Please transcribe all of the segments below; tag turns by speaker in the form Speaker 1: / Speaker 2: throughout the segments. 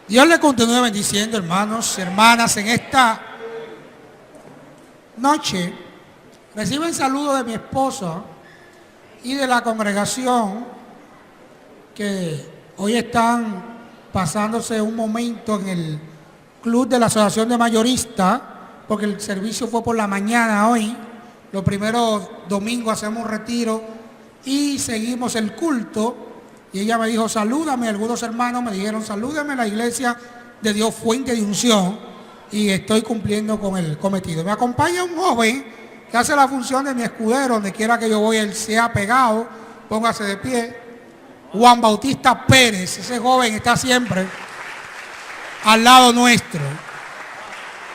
Speaker 1: Dios le continúe bendiciendo, hermanos y hermanas. En esta noche reciben saludos de mi esposa y de la congregación que hoy están pasándose un momento en el club de la Asociación de Mayoristas, porque el servicio fue por la mañana hoy. Los primeros domingos hacemos retiro y seguimos el culto. Y ella me dijo, salúdame. Algunos hermanos me dijeron, salúdame, la iglesia de Dios Fuente de Unción. Y estoy cumpliendo con el cometido. Me acompaña un joven que hace la función de mi escudero. Donde quiera que yo voy, él sea pegado. Póngase de pie. Juan Bautista Pérez. Ese joven está siempre al lado nuestro.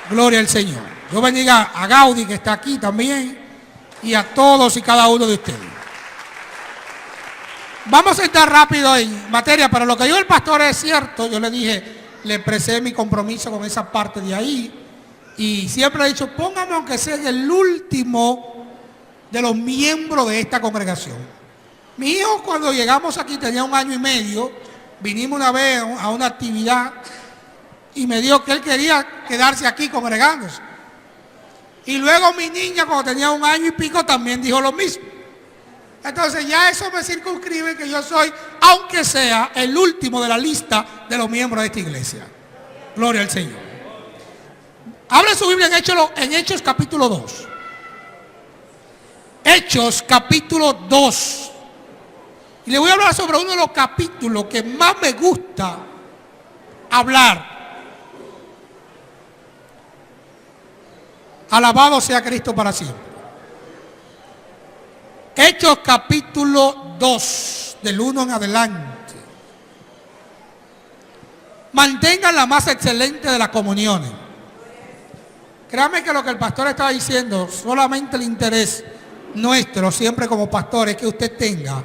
Speaker 1: Gloria al Señor. Dios bendiga a Gaudí, que está aquí también, y a todos y cada uno de ustedes. Vamos a entrar rápido en materia, pero lo que dijo el pastor es cierto. Yo le dije, le expresé mi compromiso con esa parte de ahí, y siempre he dicho, póngame aunque sea en el último de los miembros de esta congregación. Mi hijo, cuando llegamos aquí, tenía 1 año y medio, vinimos una vez a una actividad, y me dijo que él quería quedarse aquí congregándose. Y luego mi niña, cuando tenía 1 año y pico, también dijo lo mismo. Entonces ya eso me circunscribe que yo soy, aunque sea, el último de la lista de los miembros de esta iglesia. Gloria al Señor. Abre su Biblia en Hechos capítulo 2. Hechos capítulo 2. Y le voy a hablar sobre uno de los capítulos que más me gusta hablar. Alabado sea Cristo para siempre. Hechos capítulo 2, del 1 en adelante. Mantengan la más excelente de las comuniones. Créanme que lo que el pastor estaba diciendo, solamente el interés nuestro, siempre como pastor, es que usted tenga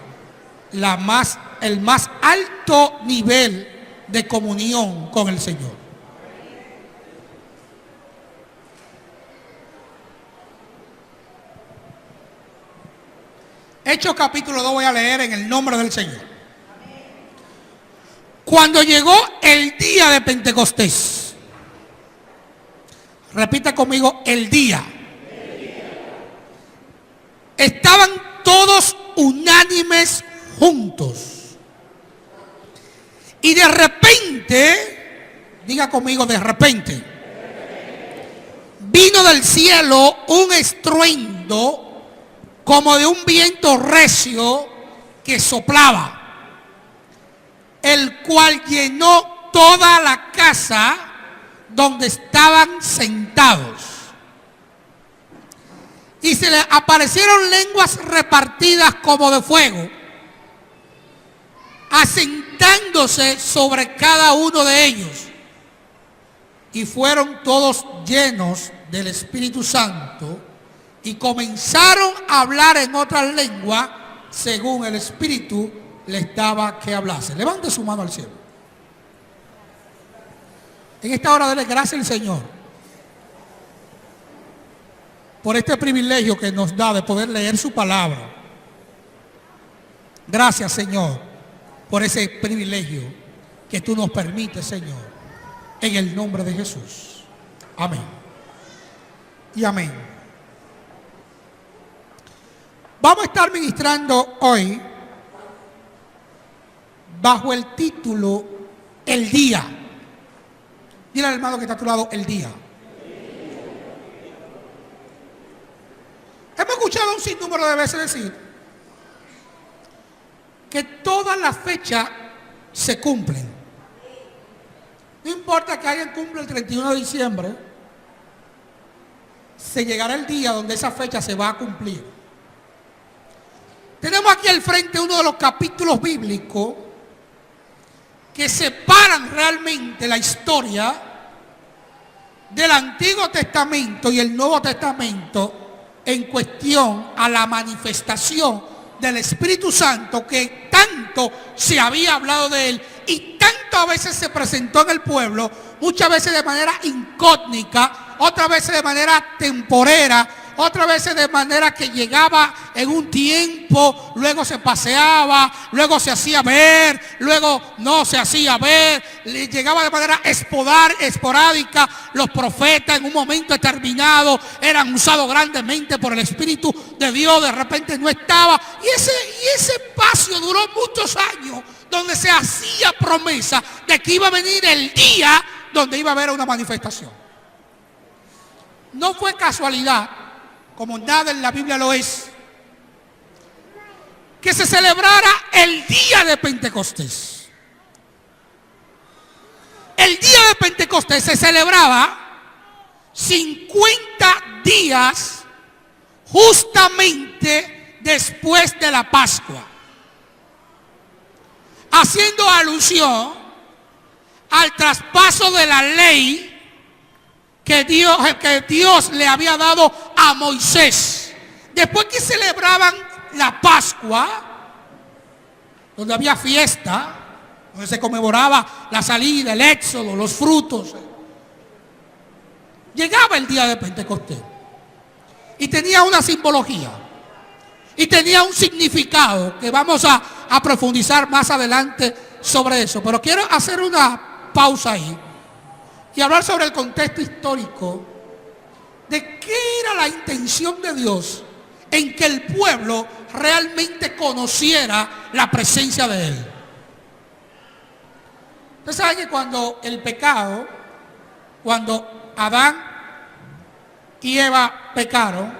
Speaker 1: el más alto nivel de comunión con el Señor. Hechos capítulo 2 voy a leer en el nombre del Señor. Cuando llegó el día de Pentecostés, repita conmigo, el día. Estaban todos unánimes juntos. Y de repente, diga conmigo, de repente, vino del cielo un estruendo como de un viento recio que soplaba, el cual llenó toda la casa donde estaban sentados. Y se les aparecieron lenguas repartidas como de fuego, asentándose sobre cada uno de ellos. Y fueron todos llenos del Espíritu Santo, y comenzaron a hablar en otras lenguas según el Espíritu les daba que hablase. Levante su mano al cielo. En esta hora dele gracias al Señor por este privilegio que nos da de poder leer su palabra. Gracias, Señor, por ese privilegio que tú nos permites, Señor, en el nombre de Jesús. Amén y amén. Vamos a estar ministrando hoy bajo el título El Día. Dile al hermano que está a tu lado, el día. Hemos escuchado un sinnúmero de veces decir que todas las fechas se cumplen. No importa que alguien cumpla el 31 de diciembre, se llegará el día donde esa fecha se va a cumplir. Tenemos aquí al frente uno de los capítulos bíblicos que separan realmente la historia del Antiguo Testamento y el Nuevo Testamento en cuestión a la manifestación del Espíritu Santo, que tanto se había hablado de él y tanto a veces se presentó en el pueblo, muchas veces de manera incógnita, otras veces de manera temporera otras veces de manera que llegaba en un tiempo, luego se paseaba, luego se hacía ver, luego no se hacía ver, llegaba de manera esporádica. Los profetas en un momento determinado eran usados grandemente por el Espíritu de Dios, de repente no estaba, y ese espacio duró muchos años, donde se hacía promesa de que iba a venir el día donde iba a haber una manifestación. No fue casualidad, como nada en la Biblia lo es, que se celebrara el día de Pentecostés. El día de Pentecostés se celebraba 50 días justamente después de la Pascua, haciendo alusión al traspaso de la ley que Dios le había dado a Moisés. Después que celebraban la Pascua, donde había fiesta, donde se conmemoraba la salida, el éxodo, los frutos, llegaba el día de Pentecostés y tenía una simbología y tenía un significado que vamos a profundizar más adelante sobre eso. Pero quiero hacer una pausa ahí y hablar sobre el contexto histórico de qué era la intención de Dios en que el pueblo realmente conociera la presencia de Él. Ustedes saben que cuando el pecado, cuando Adán y Eva pecaron,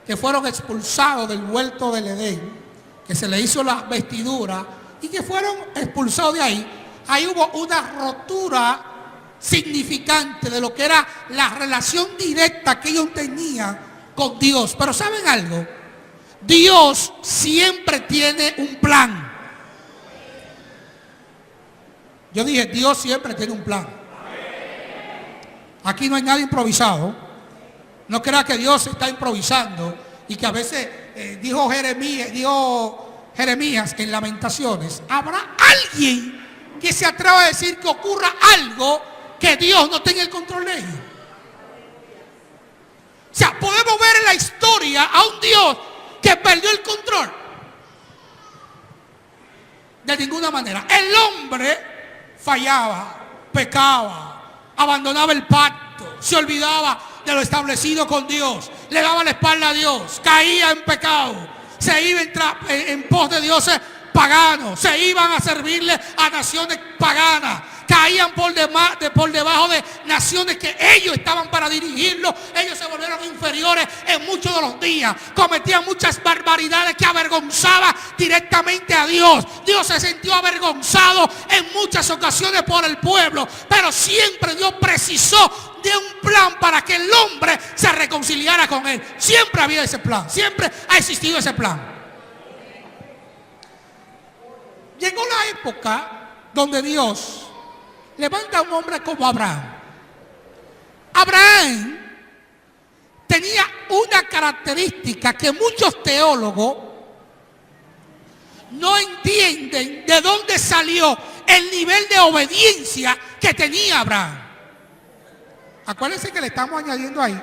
Speaker 1: que fueron expulsados del huerto del Edén, que se le hizo la vestidura y que fueron expulsados de ahí, ahí hubo una rotura significante de lo que era la relación directa que ellos tenían con Dios. Pero ¿saben algo? Dios siempre tiene un plan. Yo dije, Dios siempre tiene un plan. Aquí no hay nada improvisado. No crea que Dios está improvisando y que a veces dijo Jeremías en Lamentaciones, habrá alguien que se atreva a decir que ocurra algo que Dios no tenga el control de ello. O sea, podemos ver en la historia a un Dios que perdió el control. De ninguna manera. El hombre fallaba, pecaba, abandonaba el pacto, se olvidaba de lo establecido con Dios, le daba la espalda a Dios, caía en pecado, se iba en pos de dioses paganos, se iban a servirle a naciones paganas, caían por debajo de naciones que ellos estaban para dirigirlos. Ellos se volvieron inferiores en muchos de los días, cometían muchas barbaridades que avergonzaban directamente a Dios. Dios se sintió avergonzado en muchas ocasiones por el pueblo, pero siempre Dios precisó de un plan para que el hombre se reconciliara con Él. Siempre había ese plan, siempre ha existido ese plan. Llegó la época donde Dios levanta a un hombre como Abraham. Abraham tenía una característica que muchos teólogos no entienden de dónde salió el nivel de obediencia que tenía Abraham. Acuérdense que le estamos añadiendo ahí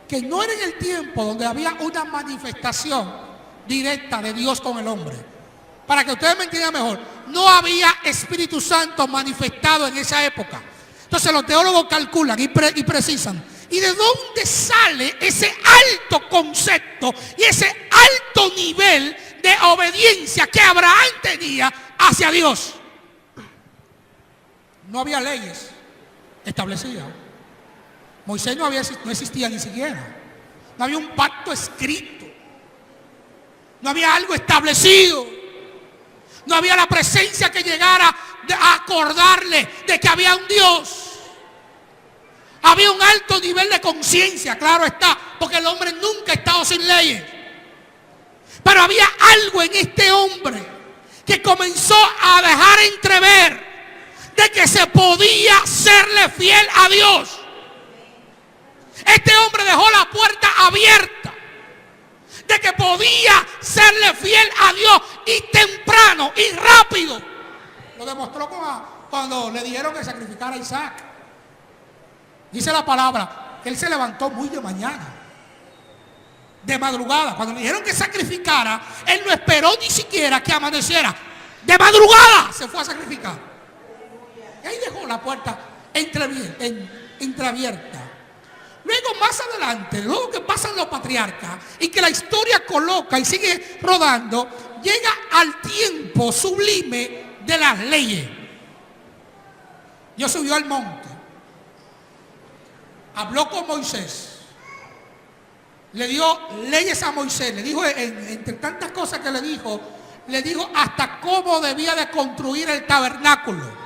Speaker 1: que no era en el tiempo donde había una manifestación directa de Dios con el hombre. Para que ustedes me entiendan mejor, no había Espíritu Santo manifestado en esa época. Entonces los teólogos calculan y precisan. ¿Y de dónde sale ese alto concepto y ese alto nivel de obediencia que Abraham tenía hacia Dios? No había leyes establecidas. Moisés no existía ni siquiera. No había un pacto escrito. No había algo establecido. No había la presencia que llegara a acordarle de que había un Dios. Había un alto nivel de conciencia, claro está, porque el hombre nunca ha estado sin leyes. Pero había algo en este hombre que comenzó a dejar entrever de que se podía serle fiel a Dios. Este hombre dejó la puerta abierta de que podía serle fiel a Dios, y temprano y rápido. Lo demostró cuando le dijeron que sacrificara a Isaac. Dice la palabra que él se levantó muy de mañana, de madrugada. Cuando le dijeron que sacrificara, él no esperó ni siquiera que amaneciera. De madrugada se fue a sacrificar. Y ahí dejó la puerta entreabierta. Luego, más adelante, luego que pasan los patriarcas y que la historia coloca y sigue rodando, llega al tiempo sublime de las leyes. Dios subió al monte, habló con Moisés, le dio leyes a Moisés, le dijo, entre tantas cosas que le dijo hasta cómo debía de construir el tabernáculo.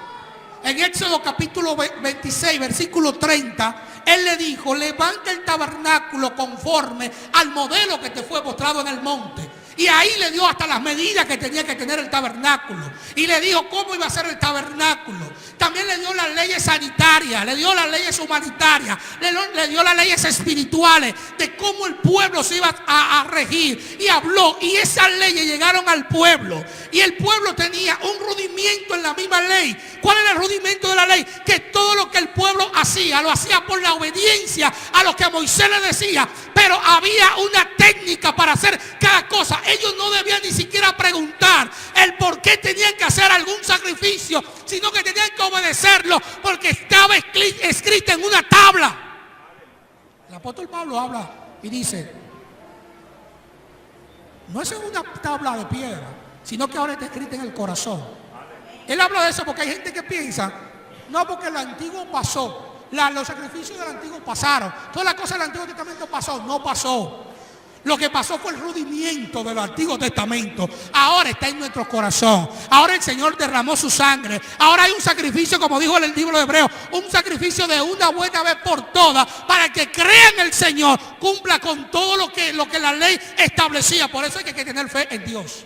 Speaker 1: En Éxodo capítulo 26, versículo 30, él le dijo: levanta el tabernáculo conforme al modelo que te fue mostrado en el monte. Y ahí le dio hasta las medidas que tenía que tener el tabernáculo. Y le dijo cómo iba a ser el tabernáculo. También le dio las leyes sanitarias, le dio las leyes humanitarias, le dio las leyes espirituales de cómo el pueblo se iba a regir. Y habló, y esas leyes llegaron al pueblo. Y el pueblo tenía un rudimiento en la misma ley. ¿Cuál era el rudimento de la ley? Que todo lo que el pueblo hacía, lo hacía por la obediencia a lo que Moisés le decía. Pero había una técnica para hacer cada cosa. Ellos no debían ni siquiera preguntar el por qué tenían que hacer algún sacrificio, sino que tenían que obedecerlo porque estaba escrito en una tabla. El apóstol Pablo habla y dice: no es en una tabla de piedra, sino que ahora está escrita en el corazón. Él habla de eso porque hay gente que piensa: no, porque lo antiguo pasó, los sacrificios del antiguo pasaron, todas las cosas del Antiguo Testamento pasó. No pasó. Lo que pasó fue el rudimiento del Antiguo Testamento. Ahora está en nuestro corazón. Ahora el Señor derramó su sangre. Ahora hay un sacrificio, como dijo en el libro de Hebreos, un sacrificio de una buena vez por todas, para que crea en el Señor, cumpla con todo lo que la ley establecía. Por eso hay que tener fe en Dios.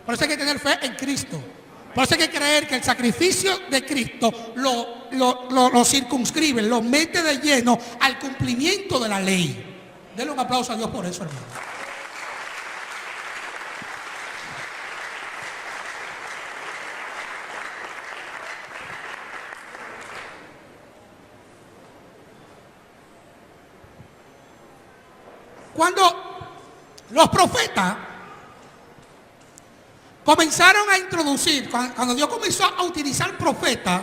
Speaker 1: Por eso hay que tener fe en Cristo. Por eso hay que creer que el sacrificio de Cristo lo circunscribe, lo mete de lleno al cumplimiento de la ley. Denle un aplauso a Dios por eso, hermano. Cuando los profetas comenzaron a introducir, cuando Dios comenzó a utilizar profetas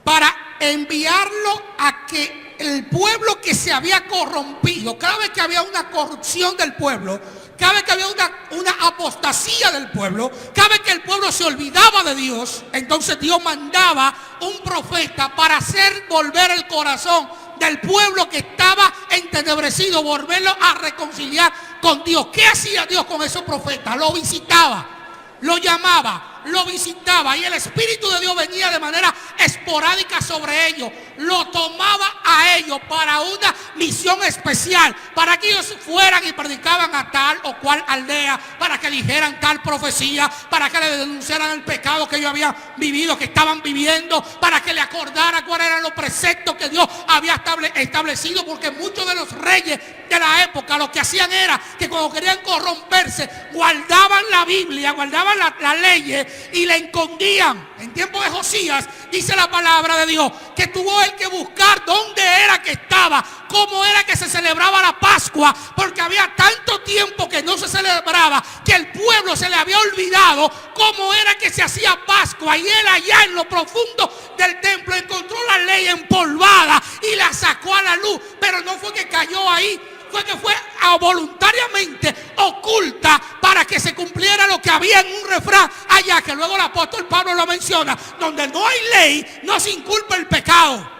Speaker 1: para enviarlo a que el pueblo que se había corrompido, cada vez que había una corrupción del pueblo, cada vez que había una apostasía del pueblo, cada vez que el pueblo se olvidaba de Dios, entonces Dios mandaba un profeta para hacer volver el corazón del pueblo que estaba entenebrecido, volverlo a reconciliar con Dios. ¿Qué hacía Dios con esos profetas? Lo visitaba, lo llamaba, lo visitaba, y el Espíritu de Dios venía de manera esporádica sobre ellos, lo tomaba a ellos para una misión especial, para que ellos fueran y predicaban a tal o cual aldea, para que dijeran tal profecía, para que le denunciaran el pecado que ellos habían vivido, que estaban viviendo, para que le acordara cuáles eran los preceptos que Dios había establecido, porque muchos de los reyes de la época lo que hacían era que cuando querían corromperse, guardaban la Biblia, guardaban las leyes y la escondían. En tiempo de Josías dice la palabra de Dios que tuvo él que buscar dónde era que estaba, cómo era que se celebraba la Pascua, porque había tanto tiempo que no se celebraba que el pueblo se le había olvidado cómo era que se hacía Pascua. Y él allá en lo profundo del templo encontró la ley empolvada y la sacó a la luz, pero no fue que cayó ahí, fue que fue voluntariamente oculta para que se cumpliera lo que había en un refrán allá, que luego el apóstol Pablo lo menciona: donde no hay ley no se inculpa el pecado.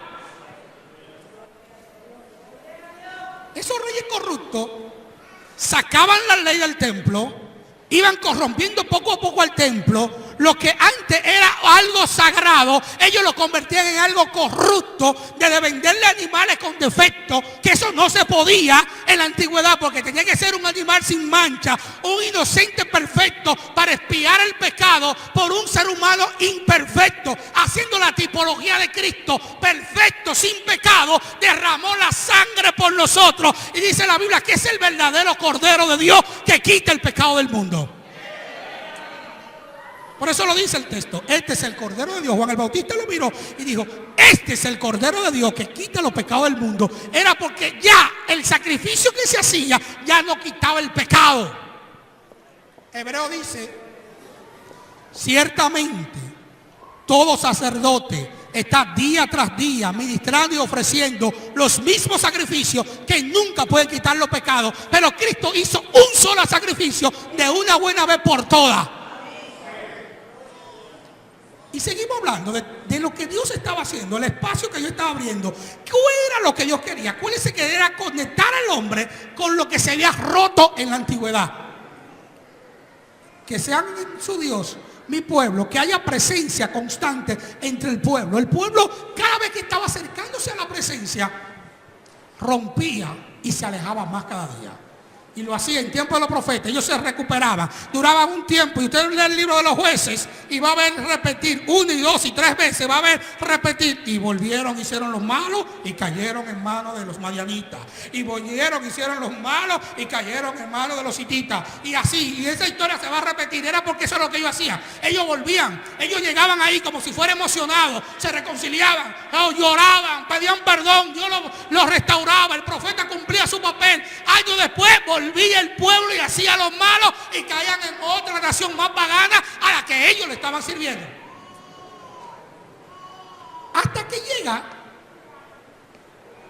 Speaker 1: Esos reyes corruptos sacaban la ley del templo, iban corrompiendo poco a poco al templo. Lo que antes era algo sagrado, ellos lo convertían en algo corrupto, de venderle animales con defectos, que eso no se podía en la antigüedad, porque tenía que ser un animal sin mancha, un inocente perfecto, para expiar el pecado por un ser humano imperfecto, haciendo la tipología de Cristo, perfecto, sin pecado, derramó la sangre por nosotros, y dice la Biblia que es el verdadero Cordero de Dios que quita el pecado del mundo. Por eso lo dice el texto. Este es el Cordero de Dios. Juan el Bautista lo miró y dijo, este es el Cordero de Dios que quita los pecados del mundo. Era porque ya el sacrificio que se hacía ya no quitaba el pecado. Hebreo dice, ciertamente todo sacerdote está día tras día ministrando y ofreciendo los mismos sacrificios que nunca pueden quitar los pecados. Pero Cristo hizo un solo sacrificio de una buena vez por todas. Y seguimos hablando de lo que Dios estaba haciendo, el espacio que Dios estaba abriendo. ¿Qué era lo que Dios quería? Acuérdense que era conectar al hombre con lo que se había roto en la antigüedad. Que sean en su Dios, mi pueblo, que haya presencia constante entre el pueblo. El pueblo, cada vez que estaba acercándose a la presencia, rompía y se alejaba más cada día. Y lo hacía en tiempo de los profetas. Ellos se recuperaban, duraban un tiempo. Y usted lee el libro de los jueces y va a ver repetir 1 y 2 y 3 veces. Va a ver repetir. Y volvieron, hicieron los malos y cayeron en manos de los madianitas. Y volvieron, hicieron los malos y cayeron en manos de los hititas. Y así, y esa historia se va a repetir. Era porque eso es lo que ellos hacían. Ellos volvían, ellos llegaban ahí como si fueran emocionados. Se reconciliaban, lloraban, pedían perdón. Dios los restauraba. El profeta cumplía su papel. Años después volvía el pueblo y hacía los malos y caían en otra nación más pagana a la que ellos le estaban sirviendo. Hasta que llega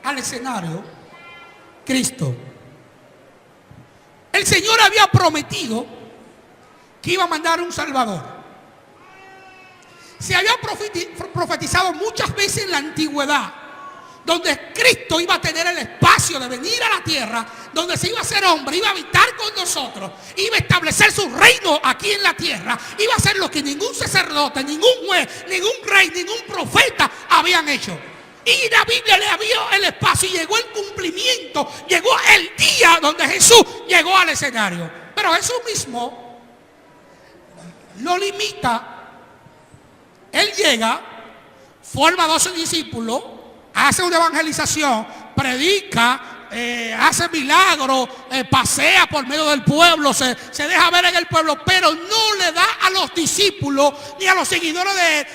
Speaker 1: al escenario Cristo. El Señor había prometido que iba a mandar un Salvador. Se había profetizado muchas veces en la antigüedad, donde Cristo iba a tener el espacio de venir a la tierra, donde se iba a ser hombre, iba a habitar con nosotros, iba a establecer su reino aquí en la tierra, iba a hacer lo que ningún sacerdote, ningún juez, ningún rey, ningún profeta habían hecho. Y la Biblia le abrió el espacio y llegó el cumplimiento, llegó el día donde Jesús llegó al escenario. Pero Jesús mismo lo limita. Él llega, forma 12 discípulos, hace una evangelización, predica, hace milagros, pasea por medio del pueblo, se deja ver en el pueblo, pero no le da a los discípulos ni a los seguidores de él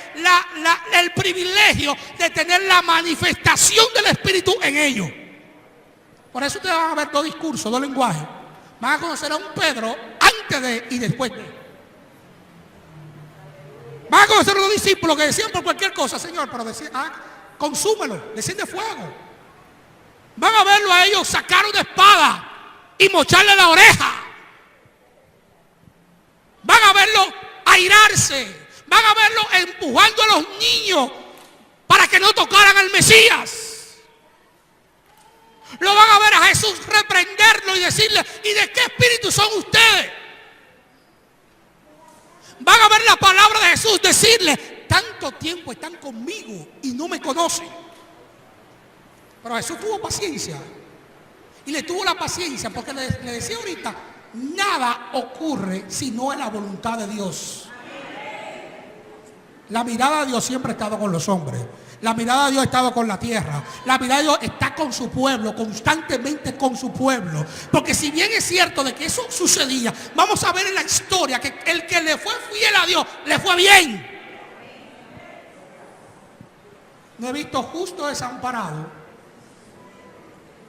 Speaker 1: el privilegio de tener la manifestación del Espíritu en ellos. Por eso ustedes van a ver dos discursos, dos lenguajes. Van a conocer a un Pedro antes de y después de. Van a conocer a los discípulos que decían por cualquier cosa, Señor, pero decían, consúmelo, desciende fuego. Van a verlo a ellos sacar una espada y mocharle la oreja. Van a verlo airarse. Van a verlo empujando a los niños para que no tocaran al Mesías. Lo van a ver a Jesús reprenderlo y decirle, ¿y de qué espíritu son ustedes? Van a ver la palabra de Jesús decirle, tanto tiempo están conmigo y no me conocen. Pero Jesús tuvo paciencia. Y le tuvo la paciencia porque le decía ahorita, nada ocurre si no es la voluntad de Dios. La mirada de Dios siempre ha estado con los hombres. La mirada de Dios ha estado con la tierra. La mirada de Dios está con su pueblo, constantemente con su pueblo. Porque si bien es cierto de que eso sucedía, vamos a ver en la historia que el que le fue fiel a Dios, le fue bien. No he visto justo desamparado,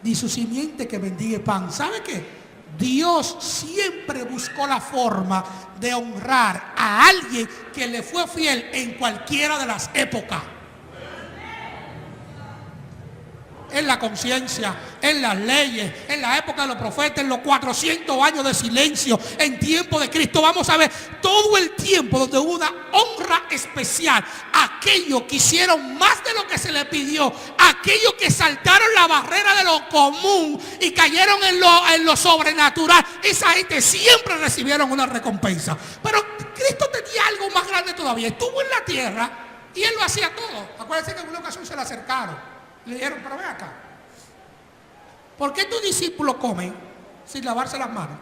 Speaker 1: ni su simiente que bendiga pan. ¿Sabe qué? Dios siempre buscó la forma de honrar a alguien que le fue fiel en cualquiera de las épocas. En la conciencia, en las leyes, en la época de los profetas, en los 400 años de silencio, en tiempo de Cristo. Vamos a ver todo el tiempo donde hubo una honra especial. Aquellos que hicieron más de lo que se les pidió, aquellos que saltaron la barrera de lo común y cayeron en lo sobrenatural, esa gente siempre recibieron una recompensa. Pero Cristo tenía algo más grande todavía. Estuvo en la tierra y Él lo hacía todo. Acuérdense que en una ocasión se le acercaron. Le dijeron, pero ven acá, ¿por qué tus discípulos comen sin lavarse las manos?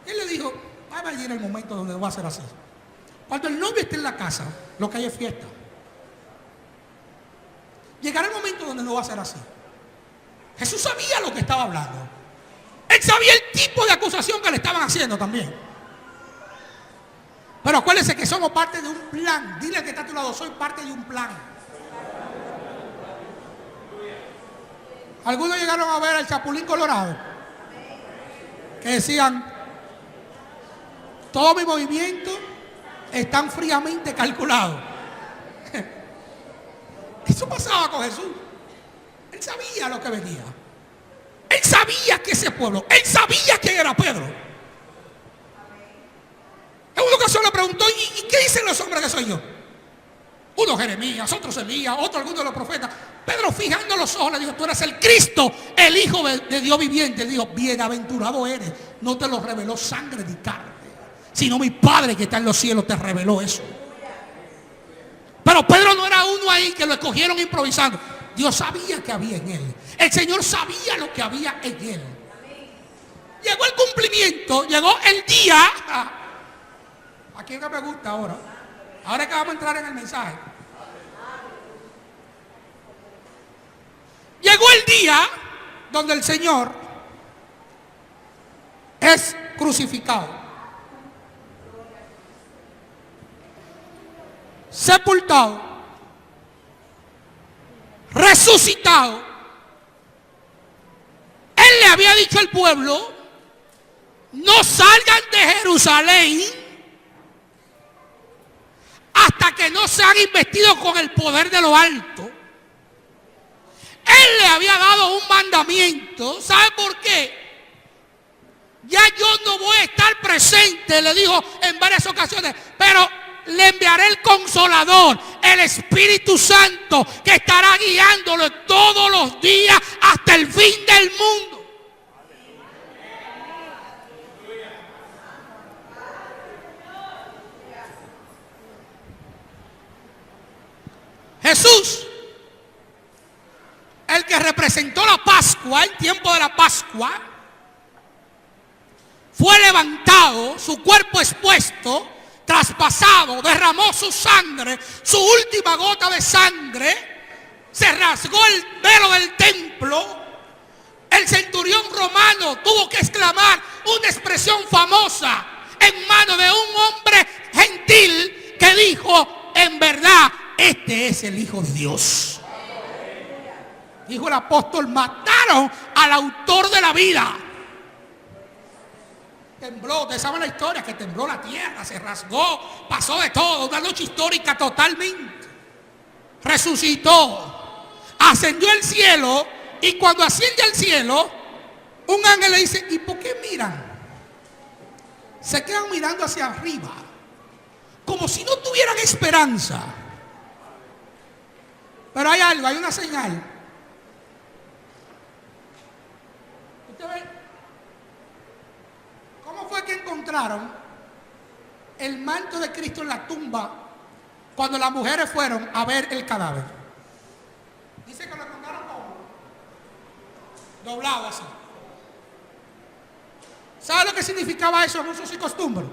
Speaker 1: Él le dijo, va a venir el momento donde va a ser así. Cuando el novio esté en la casa, lo que hay es fiesta. Llegará el momento donde no va a ser así. Jesús sabía lo que estaba hablando. Él sabía el tipo de acusación que le estaban haciendo también. Pero acuérdense que somos parte de un plan. Dile al que está a tu lado, soy parte de un plan. Algunos llegaron a ver al Chapulín Colorado, que decían, todos mis movimientos están fríamente calculados. Eso pasaba con Jesús. Él sabía lo que venía. Él sabía que ese pueblo, él sabía quién era Pedro. En una ocasión le preguntó, ¿y qué dicen los hombres que soy yo? Uno Jeremías, otros Elías, otro alguno de los profetas. Pedro, fijando los ojos, le dijo, tú eres el Cristo, el Hijo de Dios viviente. Él dijo, bienaventurado eres, no te lo reveló sangre ni carne, sino mi Padre que está en los cielos te reveló eso. Pero Pedro no era uno ahí que lo escogieron improvisando. Dios sabía que había en él. El Señor sabía lo que había en él. Llegó el cumplimiento, llegó el día. ¿A quién me gusta ahora? Ahora es que vamos a entrar en el mensaje. Llegó el día donde el Señor es crucificado, sepultado, resucitado. Él le había dicho al pueblo, no salgan de Jerusalén hasta que no sean investidos con el poder de lo alto. Él le había dado un mandamiento. ¿Sabe por qué? Ya yo no voy a estar presente, le dijo en varias ocasiones, pero le enviaré el Consolador, el Espíritu Santo, que estará guiándolo todos los días hasta el fin del mundo. Jesús, el que representó la Pascua, el tiempo de la Pascua, fue levantado, su cuerpo expuesto, traspasado, derramó su sangre, su última gota de sangre, se rasgó el velo del templo. El centurión romano tuvo que exclamar una expresión famosa en mano de un hombre gentil que dijo, en verdad, este es el Hijo de Dios. Dijo el apóstol, mataron al autor de la vida. Tembló, ustedes saben la historia, que tembló la tierra, se rasgó, pasó de todo, una noche histórica totalmente. Resucitó, ascendió al cielo, y cuando asciende al cielo, un ángel le dice, ¿y por qué miran? Se quedan mirando hacia arriba, como si no tuvieran esperanza. Pero hay algo, hay una señal. ¿Usted ve? ¿Cómo fue que encontraron el manto de Cristo en la tumba cuando las mujeres fueron a ver el cadáver? Dice que lo encontraron como doblado así. ¿Sabe lo que significaba eso en usos y costumbres?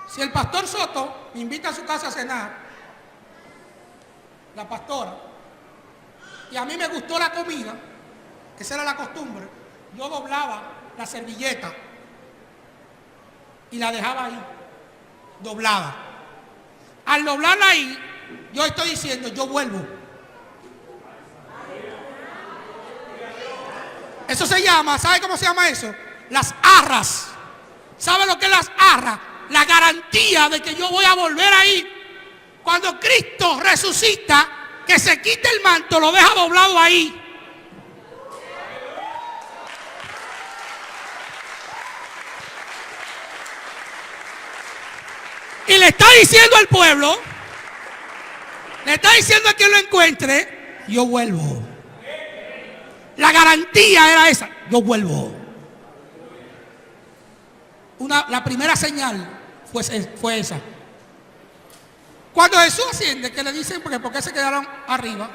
Speaker 1: Si el pastor Soto me invita a su casa a cenar, la pastora, y a mí me gustó la comida, esa era la costumbre, yo doblaba la servilleta y la dejaba ahí, doblada. Al doblarla ahí, yo estoy diciendo, yo vuelvo. Eso se llama, ¿sabe cómo se llama eso? Las arras. ¿Sabe lo que es las arras? La garantía de que yo voy a volver ahí. Cuando Cristo resucita, que se quite el manto, lo deja doblado ahí. Y le está diciendo al pueblo, le está diciendo a quien lo encuentre, yo vuelvo. La garantía era esa, yo vuelvo. La primera señal fue esa. Cuando Jesús asciende, que le dicen, ¿por qué se quedaron arriba?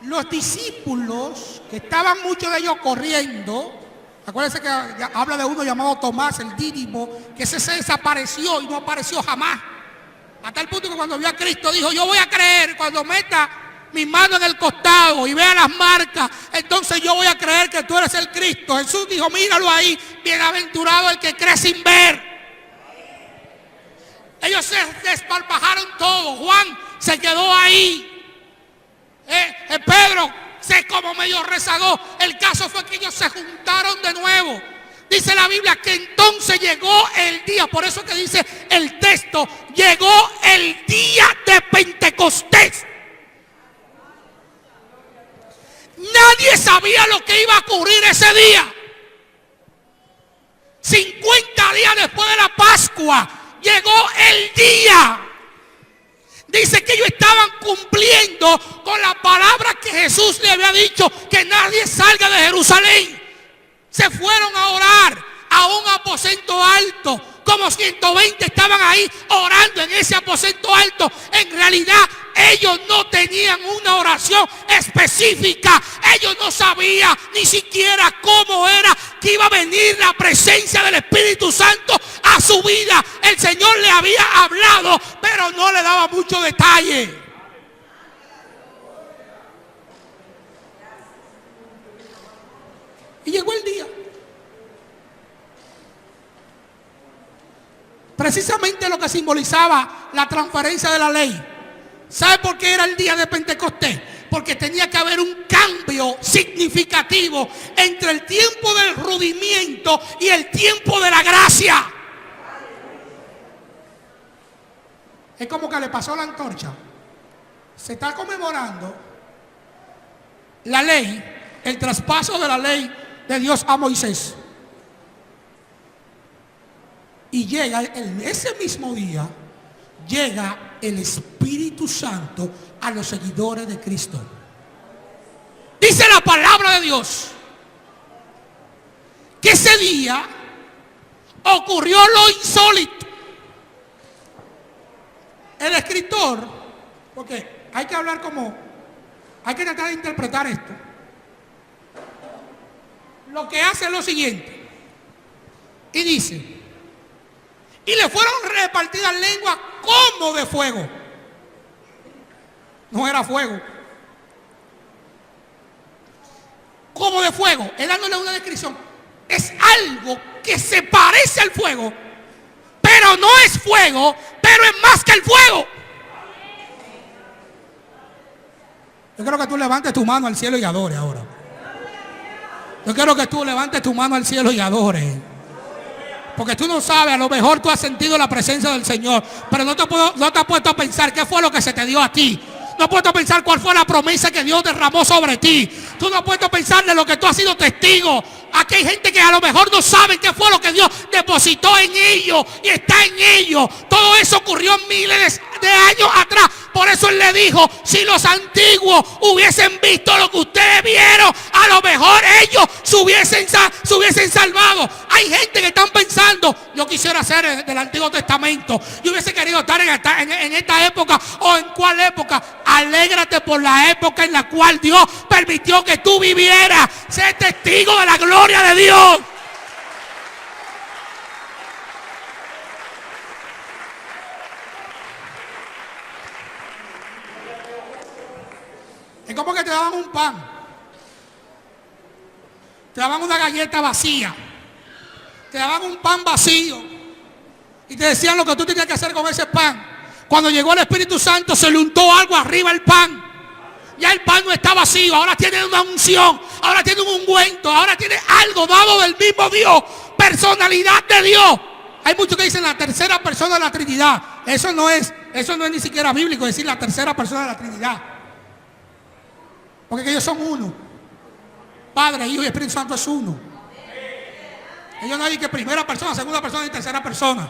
Speaker 1: Los discípulos, que estaban muchos de ellos corriendo, acuérdense que habla de uno llamado Tomás, el Dídimo, que ese se desapareció y no apareció jamás. Hasta el punto que cuando vio a Cristo dijo, yo voy a creer cuando meta mi mano en el costado y vea las marcas, entonces yo voy a creer que tú eres el Cristo. Jesús dijo, míralo ahí, bienaventurado el que cree sin ver. Ellos se desparpajaron todo. Juan se quedó ahí. Pedro se como medio rezagó. El caso fue que ellos se juntaron de nuevo. Dice la Biblia que entonces llegó el día. Por eso que dice el texto, llegó el día de Pentecostés. Nadie sabía lo que iba a ocurrir ese día. 50 días después de la Pascua llegó el día. Dice que ellos estaban cumpliendo con la palabra que Jesús le había dicho, que nadie salga de Jerusalén. Se fueron a orar a un aposento alto. Como 120 estaban ahí orando en ese aposento alto. En realidad ellos no tenían una oración específica. Ellos no sabían ni siquiera cómo era que iba a venir la presencia del Espíritu Santo a su vida. El Señor le había hablado, pero no le daba mucho detalle. Y llegó el día. Precisamente lo que simbolizaba la transferencia de la ley. ¿Sabe por qué era el día de Pentecostés? Porque tenía que haber un cambio significativo entre el tiempo del rudimiento y el tiempo de la gracia. Es como que le pasó la antorcha. Se está conmemorando la ley, el traspaso de la ley de Dios a Moisés. Y llega ese mismo día, llega el Espíritu Santo a los seguidores de Cristo. Dice la palabra de Dios que ese día ocurrió lo insólito. El escritor, porque hay que hablar hay que tratar de interpretar esto. Lo que hace es lo siguiente. Y dice: y le fueron repartidas lenguas como de fuego. No era fuego. Como de fuego. Él dándole una descripción. Es algo que se parece al fuego, pero no es fuego, pero es más que el fuego. Yo quiero que tú levantes tu mano al cielo y adores ahora. Yo quiero que tú levantes tu mano al cielo y adores. Porque tú no sabes, a lo mejor tú has sentido la presencia del Señor, pero no te has puesto a pensar qué fue lo que se te dio a ti. No has puesto a pensar cuál fue la promesa que Dios derramó sobre ti. Tú no has puesto a pensar de lo que tú has sido testigo. Aquí hay gente que a lo mejor no sabe qué fue lo que Dios depositó en ellos y está en ellos. Todo eso ocurrió miles de años atrás. Por eso Él le dijo: si los antiguos hubiesen visto lo que ustedes vieron, a lo mejor ellos se hubiesen salvado. Hay gente que están pensando: yo quisiera ser del Antiguo Testamento, yo hubiese querido estar en esta época o en cuál época. Alégrate por la época en la cual Dios permitió que tú vivieras. Sé testigo de la gloria de Dios. Es como que te daban un pan, te daban una galleta vacía, te daban un pan vacío y te decían lo que tú tenías que hacer con ese pan. Cuando llegó el Espíritu Santo, se le untó algo arriba al pan. Ya el pan no está vacío, ahora tiene una unción, ahora tiene un ungüento, ahora tiene algo dado del mismo Dios, personalidad de Dios. Hay muchos que dicen la tercera persona de la Trinidad. Eso no es ni siquiera bíblico decir la tercera persona de la Trinidad. Porque ellos son uno. Padre, Hijo y Espíritu Santo es uno. Ellos no dicen que primera persona, segunda persona y tercera persona.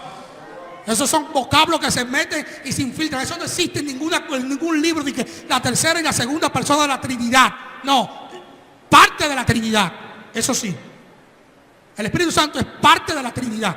Speaker 1: Esos son vocablos que se meten y se infiltran. Eso no existe en ningún libro de que la tercera y la segunda persona de la Trinidad. No, parte de la Trinidad. Eso sí. El Espíritu Santo es parte de la Trinidad.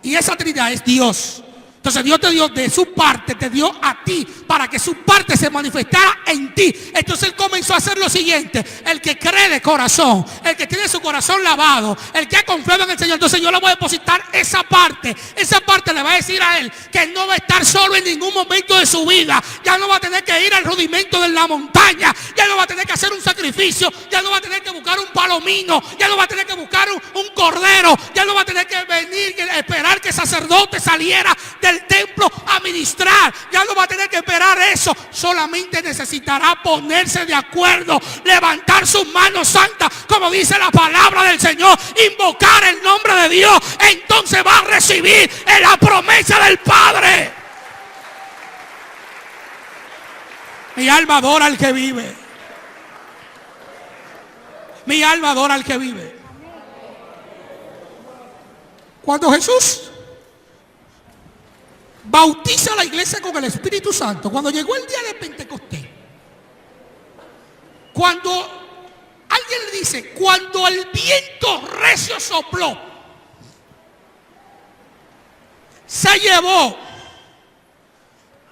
Speaker 1: Y esa Trinidad es Dios. Entonces Dios te dio de su parte, te dio a ti para que su parte se manifestara en ti. Entonces Él comenzó a hacer lo siguiente: el que cree de corazón, el que tiene su corazón lavado, el que ha confiado en el Señor, entonces yo le voy a depositar esa parte. Esa parte le va a decir a él que él no va a estar solo en ningún momento de su vida. Ya no va a tener que ir al rudimento de la montaña, ya no va a tener que hacer un sacrificio, ya no va a tener que buscar un palomino, ya no va a tener que buscar un cordero, ya no va a tener que venir, esperar que el sacerdote saliera de del templo a ministrar. Ya no va a tener que esperar eso. Solamente necesitará ponerse de acuerdo, levantar sus manos santas, como dice la palabra del Señor, invocar el nombre de Dios. Entonces va a recibir la promesa del Padre. Mi alma adora al que vive. Mi alma adora al que vive. Cuando Jesús bautiza a la iglesia con el Espíritu Santo, cuando llegó el día de Pentecostés, cuando alguien le dice, cuando el viento recio sopló, se llevó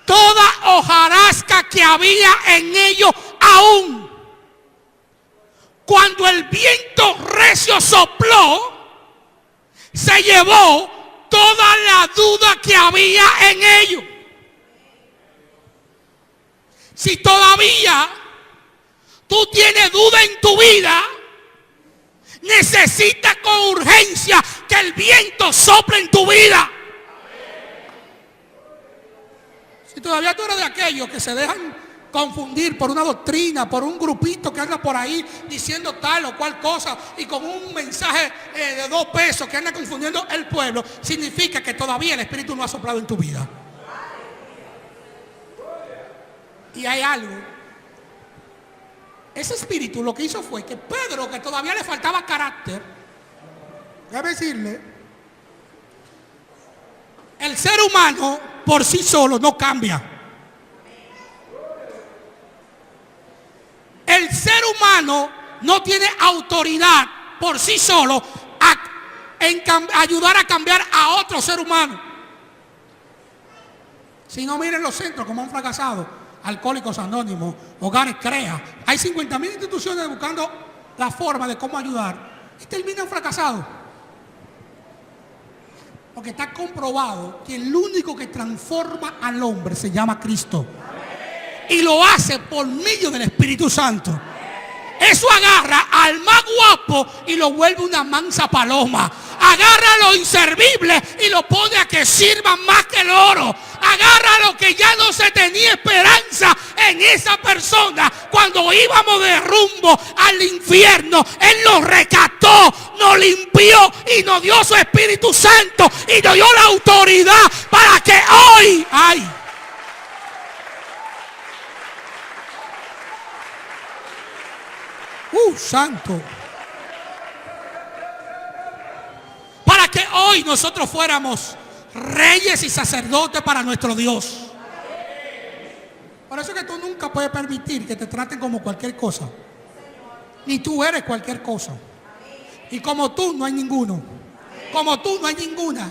Speaker 1: toda hojarasca que había en ellos aún. Cuando el viento recio sopló, se llevó toda la duda que había en ellos. Si todavía tú tienes duda en tu vida, necesitas con urgencia que el viento sople en tu vida. Si todavía tú eres de aquellos que se dejan confundir por una doctrina, por un grupito que anda por ahí diciendo tal o cual cosa y con un mensaje de 2 pesos que anda confundiendo el pueblo, significa que todavía el Espíritu no ha soplado en tu vida. Y hay algo. Ese Espíritu lo que hizo fue que Pedro, que todavía le faltaba carácter, déjame decirle, el ser humano por sí solo no cambia. El ser humano no tiene autoridad por sí solo en ayudar a cambiar a otro ser humano. Si no, miren los centros como han fracasado. Alcohólicos Anónimos, Hogares CREA. Hay 50,000 instituciones buscando la forma de cómo ayudar y terminan fracasados. Porque está comprobado que el único que transforma al hombre se llama Cristo. Y lo hace por medio del Espíritu Santo. Eso agarra al más guapo y lo vuelve una mansa paloma. Agarra lo inservible y lo pone a que sirva más que el oro. Agarra lo que ya no se tenía esperanza en esa persona. Cuando íbamos de rumbo al infierno, Él nos rescató, nos limpió y nos dio su Espíritu Santo y nos dio la autoridad para que hoy santo, para que hoy nosotros fuéramos reyes y sacerdotes para nuestro Dios. Por eso es que tú nunca puedes permitir que te traten como cualquier cosa. Ni tú eres cualquier cosa. Y como tú no hay ninguno. Como tú no hay ninguna.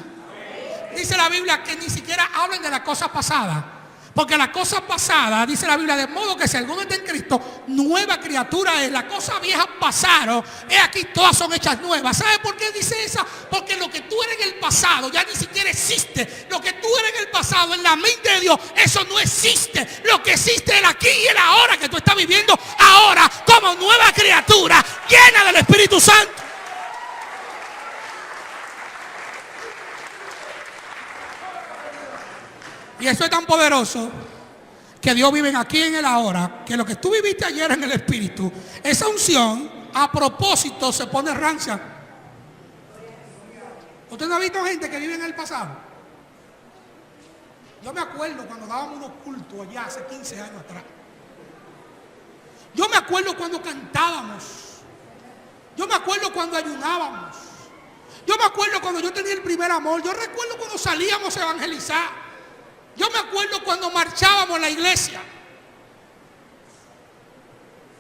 Speaker 1: Dice la Biblia que ni siquiera hablen de la cosa pasada. Porque la cosa pasada, dice la Biblia, de modo que si alguno está en Cristo, nueva criatura es. Las cosas viejas pasaron, he aquí todas son hechas nuevas. ¿Sabe por qué dice esa? Porque lo que tú eres en el pasado ya ni siquiera existe. Lo que tú eres en el pasado, en la mente de Dios, eso no existe. Lo que existe es el aquí y el ahora que tú estás viviendo ahora como nueva criatura, llena del Espíritu Santo. Y eso es tan poderoso que Dios vive aquí en el ahora, que lo que tú viviste ayer en el Espíritu, esa unción a propósito se pone rancia. ¿Usted no ha visto gente que vive en el pasado? Yo me acuerdo cuando dábamos unos cultos allá hace 15 años atrás. Yo me acuerdo cuando cantábamos. Yo me acuerdo cuando ayunábamos. Yo me acuerdo cuando yo tenía el primer amor. Yo recuerdo cuando salíamos a evangelizar. Yo me acuerdo cuando marchábamos a la iglesia.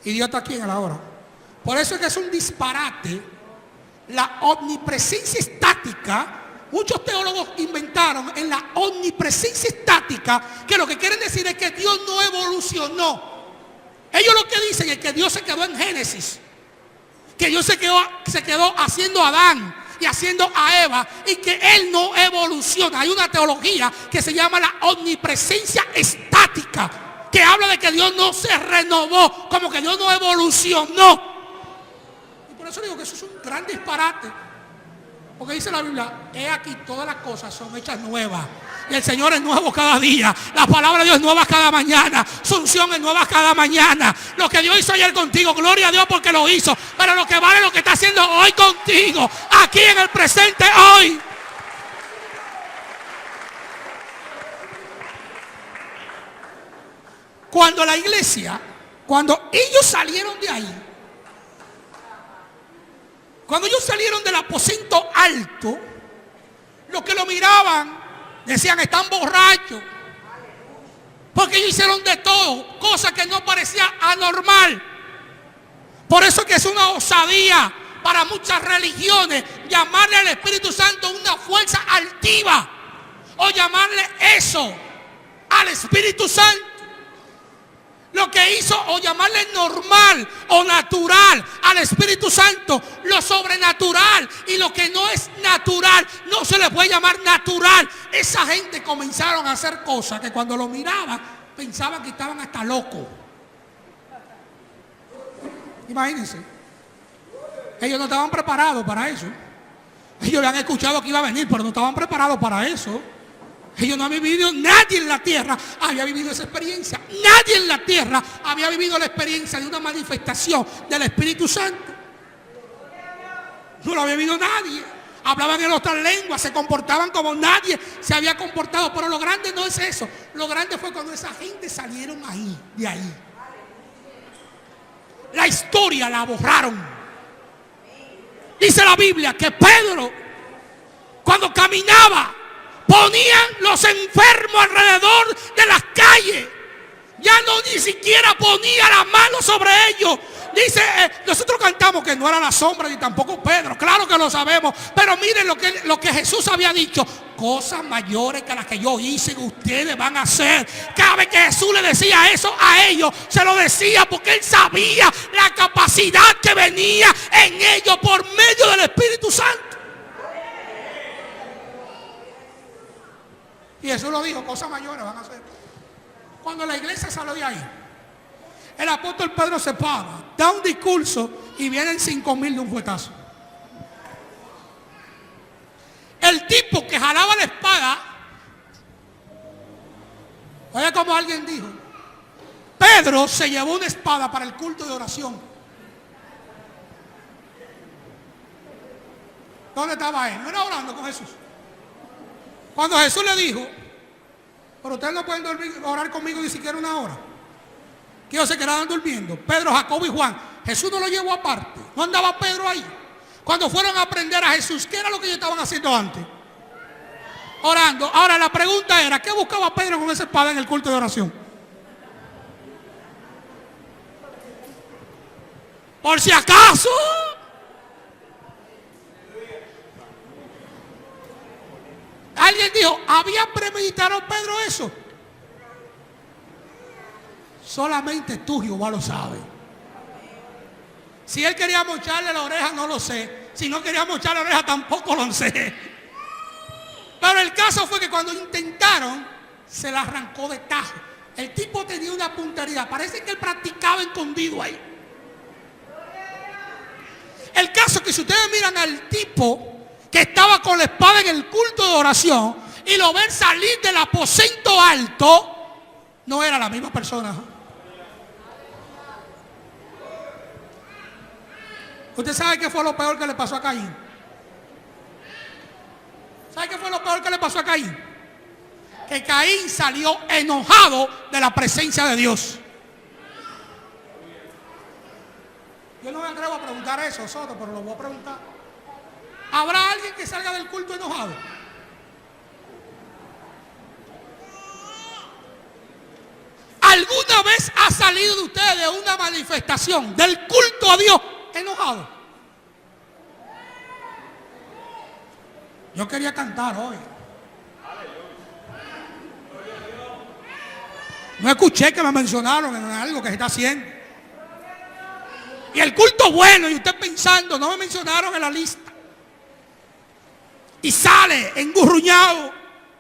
Speaker 1: Y Dios está aquí en la hora. Por eso es que es un disparate la omnipresencia estática. Muchos teólogos inventaron en la omnipresencia estática que lo que quieren decir es que Dios no evolucionó. Ellos lo que dicen es que Dios se quedó en Génesis. Que Dios se quedó haciendo a Adán y haciendo a Eva, y que Él no evoluciona. Hay una teología que se llama la omnipresencia estática, que habla de que Dios no se renovó, como que Dios no evolucionó. Y por eso digo que eso es un gran disparate. Porque dice la Biblia, he aquí todas las cosas son hechas nuevas. Y el Señor es nuevo cada día. La palabra de Dios es nueva cada mañana. Su unción es nueva cada mañana. Lo que Dios hizo ayer contigo, gloria a Dios porque lo hizo. Pero lo que vale es lo que está haciendo hoy contigo. Aquí en el presente hoy. Cuando la iglesia, cuando ellos salieron de ahí, cuando ellos salieron del aposento alto, los que lo miraban decían, están borrachos. Porque ellos hicieron de todo, cosa que no parecía anormal. Por eso que es una osadía para muchas religiones llamarle al Espíritu Santo una fuerza altiva. O llamarle eso al Espíritu Santo. Lo que hizo, o llamarle normal o natural al Espíritu Santo, lo sobrenatural y lo que no es natural, no se le puede llamar natural. Esa gente comenzaron a hacer cosas que cuando lo miraban, pensaban que estaban hasta locos. Imagínense. Ellos no estaban preparados para eso. Ellos habían escuchado que iba a venir, pero no estaban preparados para eso. Ellos no habían vivido, nadie en la tierra había vivido esa experiencia. Nadie en la tierra había vivido la experiencia de una manifestación del Espíritu Santo. No lo había vivido nadie. Hablaban en otras lenguas, se comportaban como nadie se había comportado. Pero lo grande no es eso. Lo grande fue cuando esa gente salieron ahí, de ahí. La historia la borraron. Dice la Biblia que Pedro, cuando caminaba, ponían los enfermos alrededor de las calles. Ya no ni siquiera ponía la mano sobre ellos. Dice, nosotros cantamos que no era la sombra ni tampoco Pedro. Claro que lo sabemos. Pero miren lo que Jesús había dicho. Cosas mayores que las que yo hice, ustedes van a hacer. Cada vez que Jesús le decía eso a ellos, se lo decía porque él sabía la capacidad que venía en ellos por medio del Espíritu Santo. Y Jesús lo dijo, cosas mayores van a hacer. Cuando la iglesia salió de ahí, el apóstol Pedro se para, da un discurso y vienen 5,000 de un fuetazo. El tipo que jalaba la espada, oye como alguien dijo, Pedro se llevó una espada para el culto de oración. ¿Dónde estaba él? No era orando con Jesús. Cuando Jesús le dijo, pero ustedes no pueden orar conmigo ni siquiera una hora, que ellos se quedaban durmiendo. Pedro, Jacobo y Juan. Jesús no lo llevó aparte. No andaba Pedro ahí. Cuando fueron a aprender a Jesús, ¿qué era lo que ellos estaban haciendo antes? Orando. Ahora la pregunta era, ¿qué buscaba Pedro con esa espada en el culto de oración? Por si acaso. Alguien dijo, ¿había premeditado Pedro eso? Solamente tú, Jehová, lo sabes. Si él quería mocharle la oreja, no lo sé. Si no quería mocharle la oreja, tampoco lo sé. Pero el caso fue que cuando intentaron, se la arrancó de tajo. El tipo tenía una puntería. Parece que él practicaba escondido ahí. El caso es que si ustedes miran al tipo que estaba con la espada en el culto de oración y lo ven salir del aposento alto, no era la misma persona. ¿Usted sabe qué fue lo peor que le pasó a Caín? ¿Sabe qué fue lo peor que le pasó a Caín? Que Caín salió enojado de la presencia de Dios. Yo no me atrevo a preguntar eso, Soto, pero lo voy a preguntar. ¿Habrá alguien que salga del culto enojado? ¿Alguna vez ha salido de ustedes de una manifestación del culto a Dios enojado? Yo quería cantar hoy. No escuché que me mencionaron en algo que se está haciendo. Y el culto bueno, y usted pensando, no me mencionaron en la lista. Y sale engurruñado.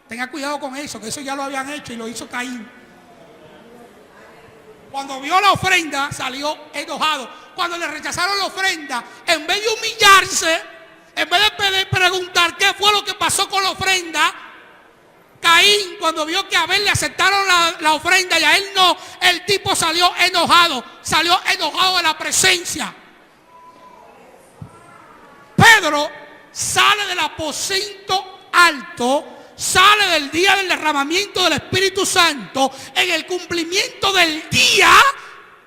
Speaker 1: Tenga cuidado con eso, que eso ya lo habían hecho y lo hizo Caín. Cuando vio la ofrenda, salió enojado. Cuando le rechazaron la ofrenda, en vez de humillarse En vez de preguntar qué fue lo que pasó con la ofrenda, Caín, cuando vio que a Abel le aceptaron la ofrenda y a él no, el tipo salió enojado de la presencia. Pedro sale del aposento alto, sale del día del derramamiento del Espíritu Santo. En el cumplimiento del día,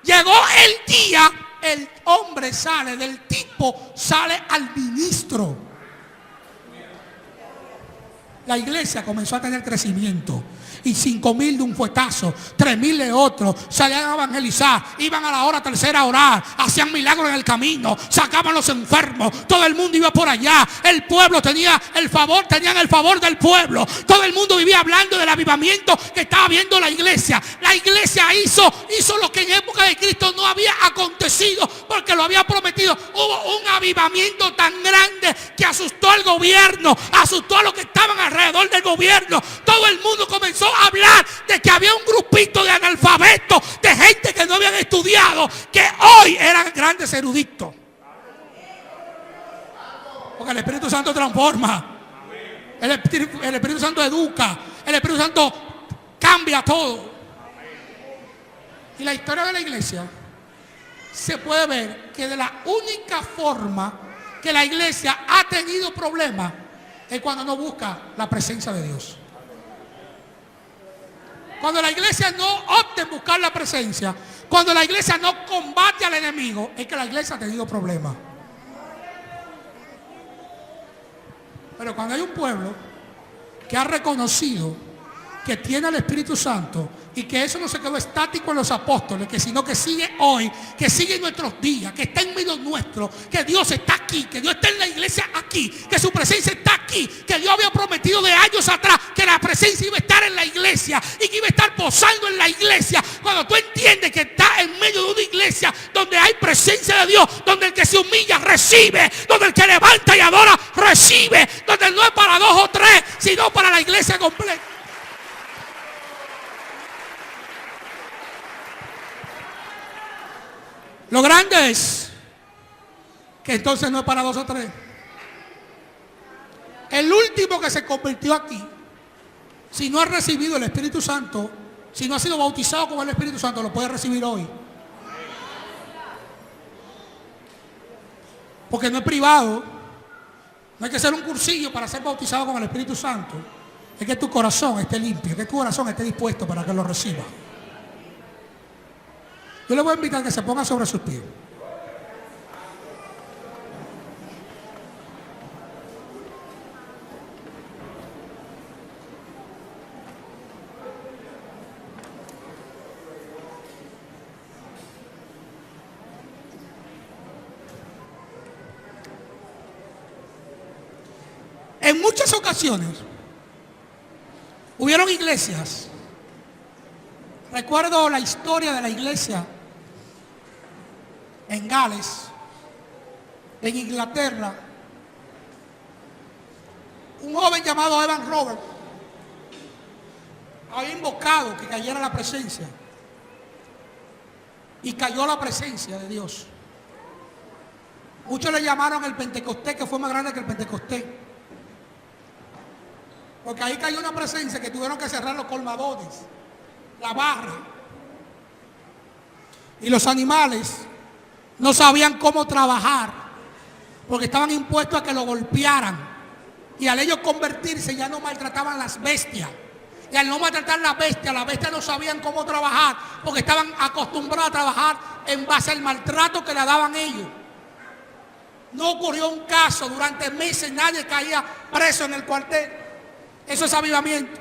Speaker 1: llegó el día, el hombre sale, del tipo sale al ministro. La iglesia comenzó a tener crecimiento. Y 5,000 de un fuetazo, 3,000 de otro, salían a evangelizar, iban a la hora tercera a orar, hacían milagros en el camino, sacaban los enfermos, todo el mundo iba por allá, el pueblo tenían el favor del pueblo, todo el mundo vivía hablando del avivamiento que estaba viendo la iglesia. La iglesia hizo lo que en época de Cristo no había acontecido, porque lo había prometido. Hubo un avivamiento tan grande que asustó al gobierno, asustó a los que estaban alrededor del gobierno. Todo el mundo comenzó a hablar de que había un grupito de analfabetos, de gente que no habían estudiado, que hoy eran grandes eruditos. Porque el Espíritu Santo transforma, el Espíritu Santo educa, el Espíritu Santo cambia todo. Y la historia de la iglesia se puede ver que de la única forma que la iglesia ha tenido problemas es cuando no busca la presencia de Dios. Cuando la iglesia no opta en buscar la presencia, cuando la iglesia no combate al enemigo, es que la iglesia ha tenido problemas. Pero cuando hay un pueblo que ha reconocido que tiene el Espíritu Santo y que eso no se quedó estático en los apóstoles, sino que sigue hoy, que sigue en nuestros días, que está en medio nuestro, que Dios está aquí, que Dios está en la iglesia aquí, que su presencia está aquí, que Dios había prometido de años atrás que la presencia iba a estar en la iglesia y que iba a estar posando en la iglesia. Cuando tú entiendes que está en medio de una iglesia donde hay presencia de Dios, donde el que se humilla recibe, donde el que levanta y adora recibe, donde no es para 2 o 3, sino para la iglesia completa. Lo grande es que entonces no es para 2 o 3. El último que se convirtió aquí, si no ha recibido el Espíritu Santo, si no ha sido bautizado con el Espíritu Santo, lo puede recibir hoy. Porque no es privado, no hay que hacer un cursillo para ser bautizado con el Espíritu Santo. Es que tu corazón esté limpio, que tu corazón esté dispuesto para que lo reciba. Yo le voy a invitar a que se ponga sobre sus pies. En muchas ocasiones hubieron iglesias. Recuerdo la historia de la iglesia en Gales, en Inglaterra. Un joven llamado Evan Roberts había invocado que cayera la presencia, y cayó la presencia de Dios. Muchos le llamaron el Pentecostés, que fue más grande que el Pentecostés, porque ahí cayó una presencia que tuvieron que cerrar los colmadones, la barra, y los animales no sabían cómo trabajar, porque estaban impuestos a que lo golpearan, y al ellos convertirse ya no maltrataban las bestias, y al no maltratar las bestias no sabían cómo trabajar, porque estaban acostumbrados a trabajar en base al maltrato que le daban ellos. No ocurrió un caso durante meses, nadie caía preso en el cuartel. Eso es avivamiento.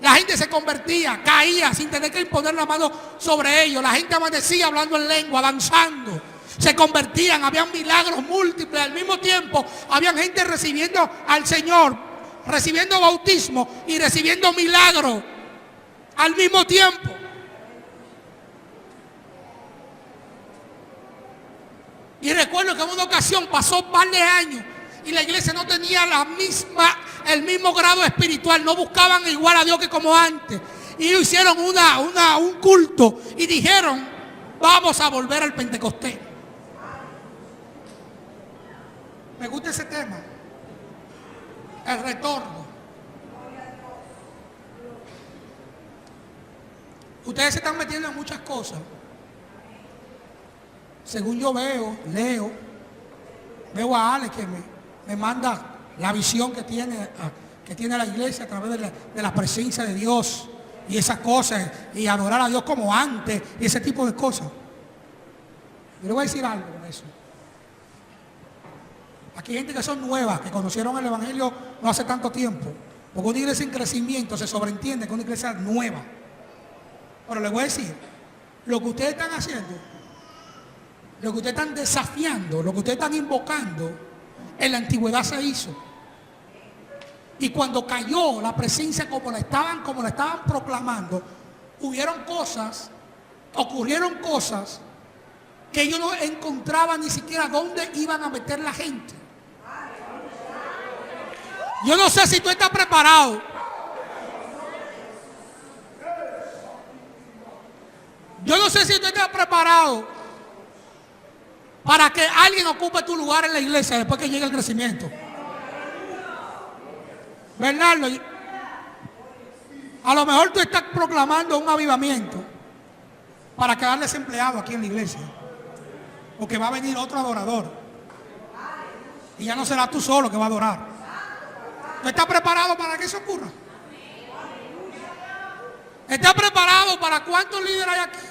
Speaker 1: La gente se convertía, caía sin tener que imponer la mano sobre ellos. La gente amanecía hablando en lengua, danzando. Se convertían, habían milagros múltiples. Al mismo tiempo, habían gente recibiendo al Señor, recibiendo bautismo y recibiendo milagros al mismo tiempo. Y recuerdo que en una ocasión pasó un par de años y la iglesia no tenía el mismo grado espiritual, no buscaban igual a Dios que como antes. Y ellos hicieron un culto y dijeron, vamos a volver al Pentecostés. Me gusta ese tema. El retorno. Ustedes se están metiendo en muchas cosas. Según yo leo a Alex que me manda la visión que tiene la iglesia a través de la presencia de Dios y esas cosas, y adorar a Dios como antes, y ese tipo de cosas. Yo le voy a decir algo con eso. Aquí hay gente que son nuevas, que conocieron el Evangelio no hace tanto tiempo, porque una iglesia en crecimiento se sobreentiende que una iglesia nueva. Pero les voy a decir, lo que ustedes están haciendo, lo que ustedes están desafiando, lo que ustedes están invocando, en la antigüedad se hizo. Y cuando cayó la presencia como la estaban proclamando, ocurrieron cosas que ellos no encontraban ni siquiera dónde iban a meter la gente. Yo no sé si tú estás preparado. Yo no sé si tú estás preparado para que alguien ocupe tu lugar en la iglesia después que llegue el crecimiento. Bernardo, a lo mejor tú estás proclamando un avivamiento para quedar desempleado aquí en la iglesia, porque va a venir otro adorador y ya no será tú solo que va a adorar. ¿Tú estás preparado para que eso ocurra? ¿Estás preparado para cuántos líderes hay aquí?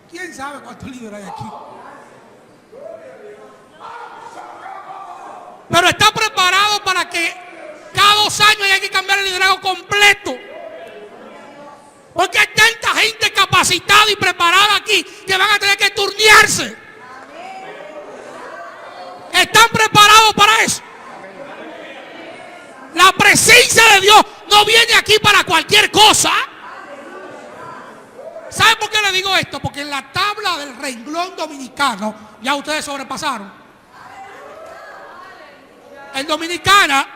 Speaker 1: ¿Quién sabe cuántos líderes hay aquí? Pero ¿estás preparado para que cada 2 años hay que cambiar el liderazgo completo? Porque hay tanta gente capacitada y preparada aquí que van a tener que turnearse. ¿Están preparados para eso? La presencia de Dios no viene aquí para cualquier cosa. ¿Saben por qué le digo esto? Porque en la tabla del renglón dominicano ya ustedes sobrepasaron. En Dominicana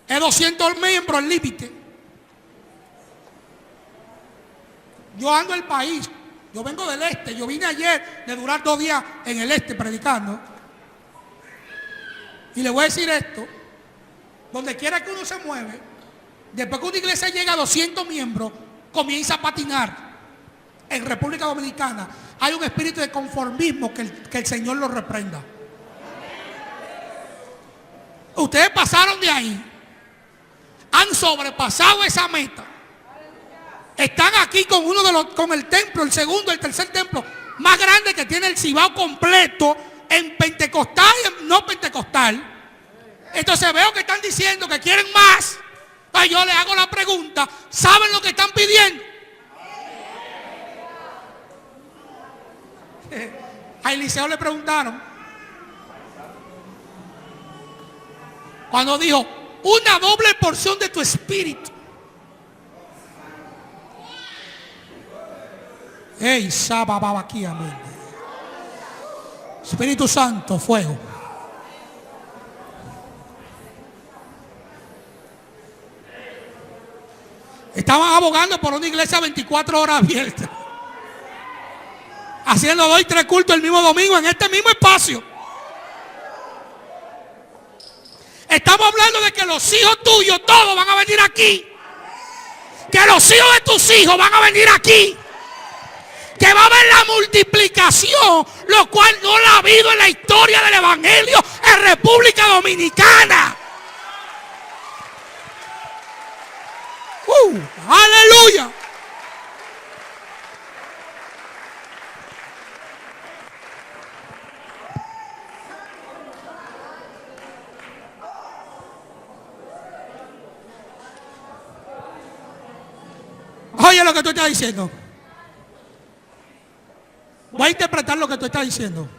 Speaker 1: es 200 miembros el límite. Yo ando el país, yo vengo del este, yo vine ayer de durar 2 días en el este predicando. Y le voy a decir esto, donde quiera que uno se mueve, después que una iglesia llega a 200 miembros, comienza a patinar. En República Dominicana hay un espíritu de conformismo que el Señor lo reprenda. Ustedes pasaron de ahí, han sobrepasado esa meta, están aquí con el templo, el segundo, el tercer templo más grande que tiene el Cibao completo, en pentecostal y en no pentecostal. Entonces veo que están diciendo que quieren más. Pues yo le hago la pregunta, ¿saben lo que están pidiendo? A Eliseo le preguntaron, cuando dijo, una doble porción de tu espíritu. Ey, Sababa aquí, amén. Espíritu Santo, fuego. Estaban abogando por una iglesia 24 horas abierta, haciendo 2 y 3 cultos el mismo domingo en este mismo espacio. Estamos hablando de que los hijos tuyos todos van a venir aquí, que los hijos de tus hijos van a venir aquí, que va a haber la multiplicación, lo cual no la ha habido en la historia del Evangelio en República Dominicana. Aleluya. Oye lo que tú estás diciendo. Voy a interpretar lo que tú estás diciendo.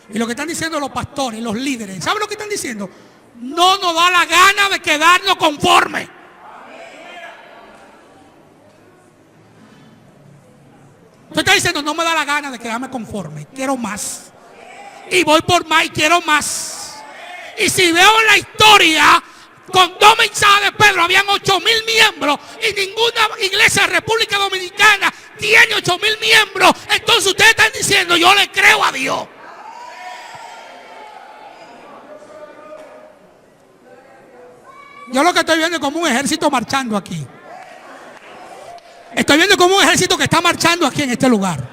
Speaker 1: Y lo que están diciendo los pastores, los líderes. ¿Saben lo que están diciendo? No nos da la gana de quedarnos conformes. Tú estás diciendo, no me da la gana de quedarme conforme. Quiero más. Y voy por más y quiero más. Y si veo la historia, con 2 mensajes de Pedro habían 8,000 miembros y ninguna iglesia de República Dominicana tiene 8,000 miembros. Entonces ustedes están diciendo, yo le creo a Dios. Yo lo que estoy viendo es como un ejército marchando aquí. Estoy viendo como un ejército que está marchando aquí en este lugar.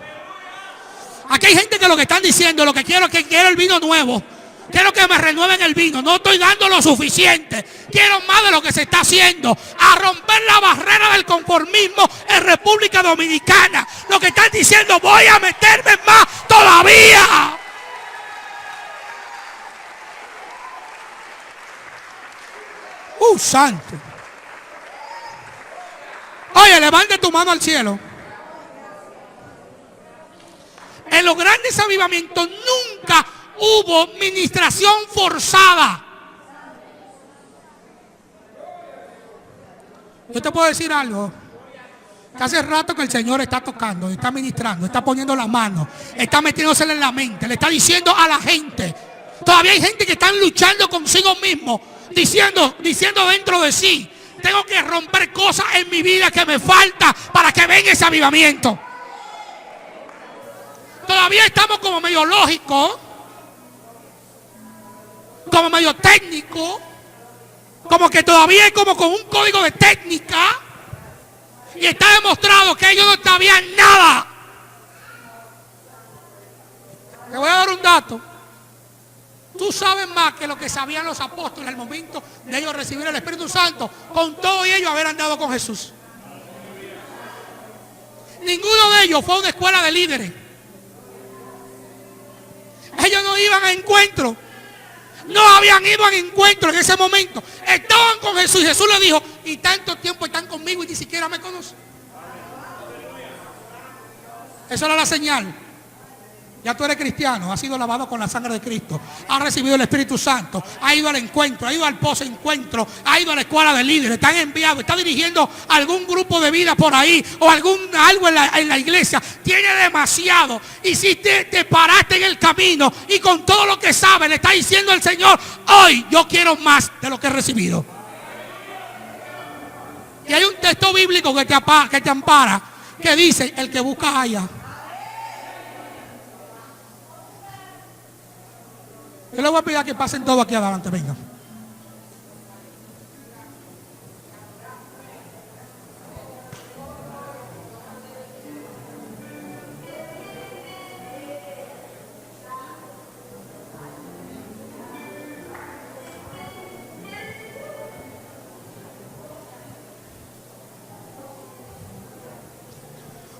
Speaker 1: Aquí hay gente que lo que están diciendo, lo que quiero es que quiero el vino nuevo. Quiero que me renueven el vino. No estoy dando lo suficiente. Quiero más de lo que se está haciendo. A romper la barrera del conformismo en República Dominicana. Lo que están diciendo, voy a meterme más todavía. Santo. Oye, levante tu mano al cielo. En los grandes avivamientos nunca hubo ministración forzada. Yo te puedo decir algo. Que hace rato que el Señor está tocando, está ministrando, está poniendo la mano, está metiéndosele en la mente, le está diciendo a la gente. Todavía hay gente que están luchando consigo mismo, diciendo dentro de sí, tengo que romper cosas en mi vida que me falta para que venga ese avivamiento. Todavía estamos como medio lógico, como medio técnico, como que todavía hay como con un código de técnica, y está demostrado que ellos no sabían nada. Te voy a dar un dato. Tú sabes más que lo que sabían los apóstoles al momento de ellos recibir el Espíritu Santo, con todo ellos haber andado con Jesús. Ninguno de ellos fue a una escuela de líderes. Ellos no iban a encuentro. No habían ido a encuentro en ese momento. Estaban con Jesús y Jesús les dijo, y tanto tiempo están conmigo y ni siquiera me conocen. Eso era la señal. Ya tú eres cristiano, has sido lavado con la sangre de Cristo, has recibido el Espíritu Santo, has ido al encuentro, has ido al post-encuentro, has ido a la escuela de líderes, están enviados, está dirigiendo algún grupo de vida por ahí o algo en la iglesia. Tiene demasiado. Y si te paraste en el camino y con todo lo que sabes le está diciendo el Señor, hoy yo quiero más de lo que he recibido. Y hay un texto bíblico que te ampara, que dice, el que busca halla. Yo les voy a pedir que pasen todos aquí adelante, venga.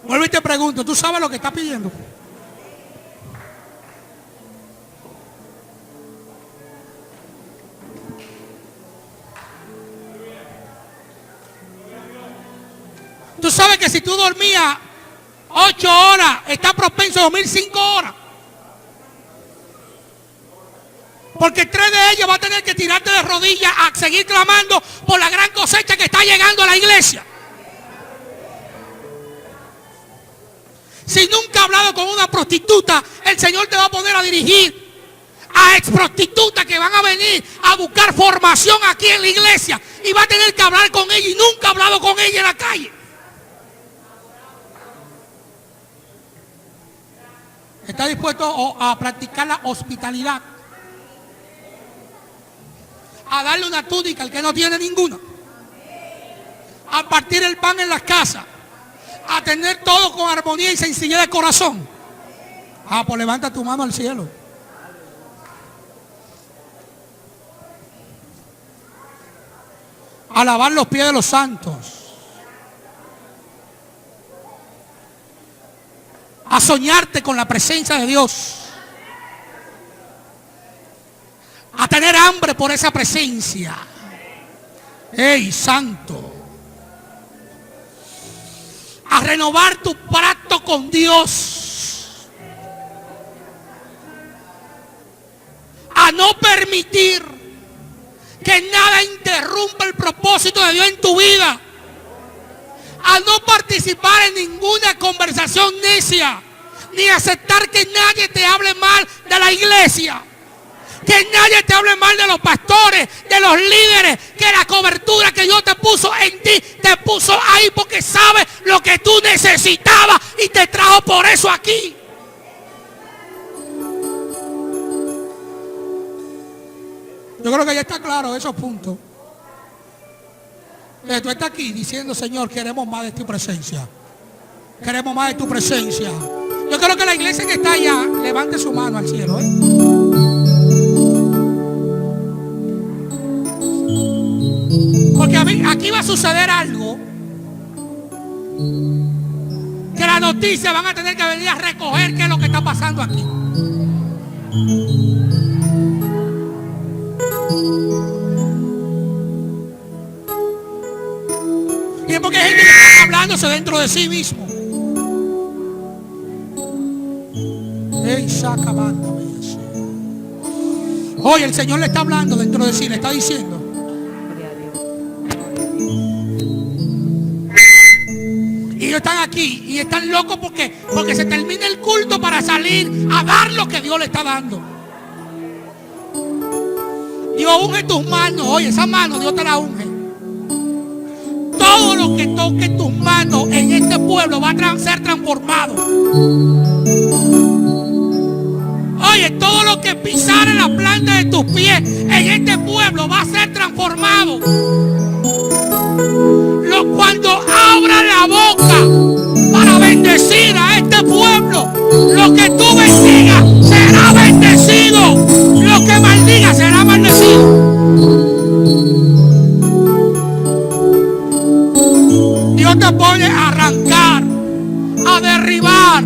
Speaker 1: Vuelvo y te pregunto, ¿tú sabes lo que estás pidiendo? Tú sabes que si tú dormías 8 horas, estás propenso a dormir 5 horas. Porque 3 de ellos va a tener que tirarte de rodillas a seguir clamando por la gran cosecha que está llegando a la iglesia. Si nunca has hablado con una prostituta, el Señor te va a poner a dirigir a ex prostitutas que van a venir a buscar formación aquí en la iglesia. Y va a tener que hablar con ella y nunca ha hablado con ella en la calle. ¿Está dispuesto a practicar la hospitalidad? A darle una túnica al que no tiene ninguna. A partir el pan en las casas. A tener todo con armonía y sencillez de corazón. Pues levanta tu mano al cielo. A lavar los pies de los santos. A soñarte con la presencia de Dios. A tener hambre por esa presencia. ¡Ey, santo! A renovar tu pacto con Dios. A no permitir que nada interrumpa el propósito de Dios en tu vida. A no participar en ninguna conversación necia, ni aceptar que nadie te hable mal de la iglesia, que nadie te hable mal de los pastores, de los líderes, que la cobertura que Dios te puso en ti, te puso ahí porque sabe lo que tú necesitabas y te trajo por eso aquí. Yo creo que ya está claro esos puntos. Tú estás aquí diciendo, Señor, queremos más de tu presencia. Queremos más de tu presencia. Yo creo que la iglesia que está allá, levante su mano al cielo, ¿eh? Porque aquí va a suceder algo. Que las noticias van a tener que venir a recoger qué es lo que está pasando aquí. Y es porque hay gente que está hablándose dentro de sí mismo. Oye, el Señor le está hablando dentro de sí, le está diciendo. Y ellos están aquí y están locos porque se termina el culto para salir a dar lo que Dios le está dando. Dios unge tus manos. Oye, esa mano Dios te la unge. Todo lo que toque tus manos en este pueblo va a ser transformado. Oye, todo lo que pisar en la planta de tus pies en este pueblo va a ser transformado. Cuando abra la boca para bendecir a este pueblo, lo que tú bendigas será bendecido. Lo que maldigas será maldecido. Dios te pone a arrancar, a derribar,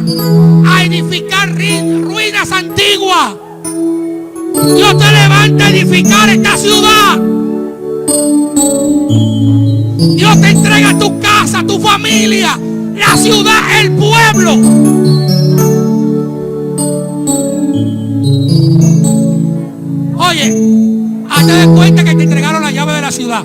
Speaker 1: a edificar ruinas antiguas. Dios te levanta a edificar esta ciudad. Dios te entrega tu casa, tu familia, la ciudad, el pueblo. Oye, hazte de cuenta que te entregaron la llave de la ciudad.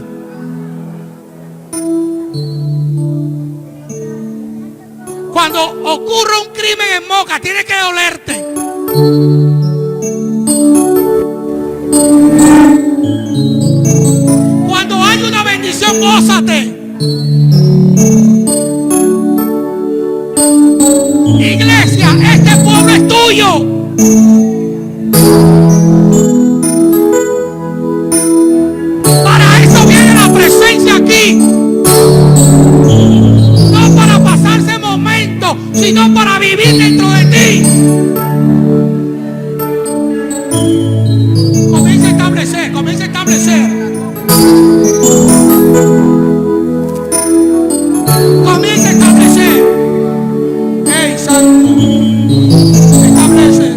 Speaker 1: Cuando ocurre un crimen en Moca, tiene que dolerte. Cuando hay una bendición, gózate. Iglesia, este pueblo es tuyo. Para eso viene la presencia aquí. No para pasarse momentos, sino para vivir dentro de ti. Comienza a establecer, comienza a establecer. Comienza a establecer. ¡Ey, santo! Establece.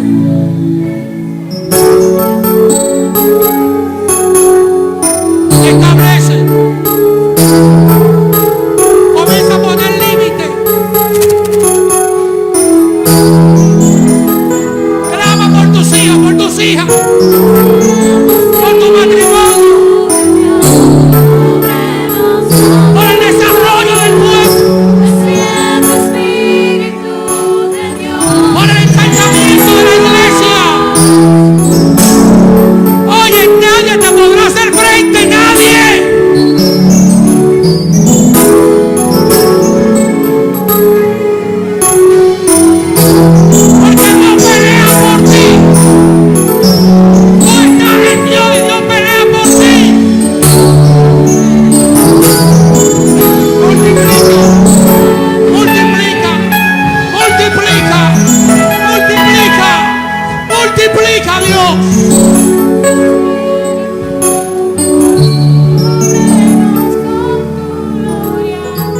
Speaker 1: Establece. Comienza a poner límite. Clama por tus hijos, por tus hijas, por tu matrimonio, por el desarrollo del pueblo, por el encantamiento de la iglesia. Oye, nadie te podrá hacer frente, nadie. Porque no pelea por ti. Tú estás en Dios y Dios pelea por ti. Multiplica, multiplica, multiplica, multiplica, Dios.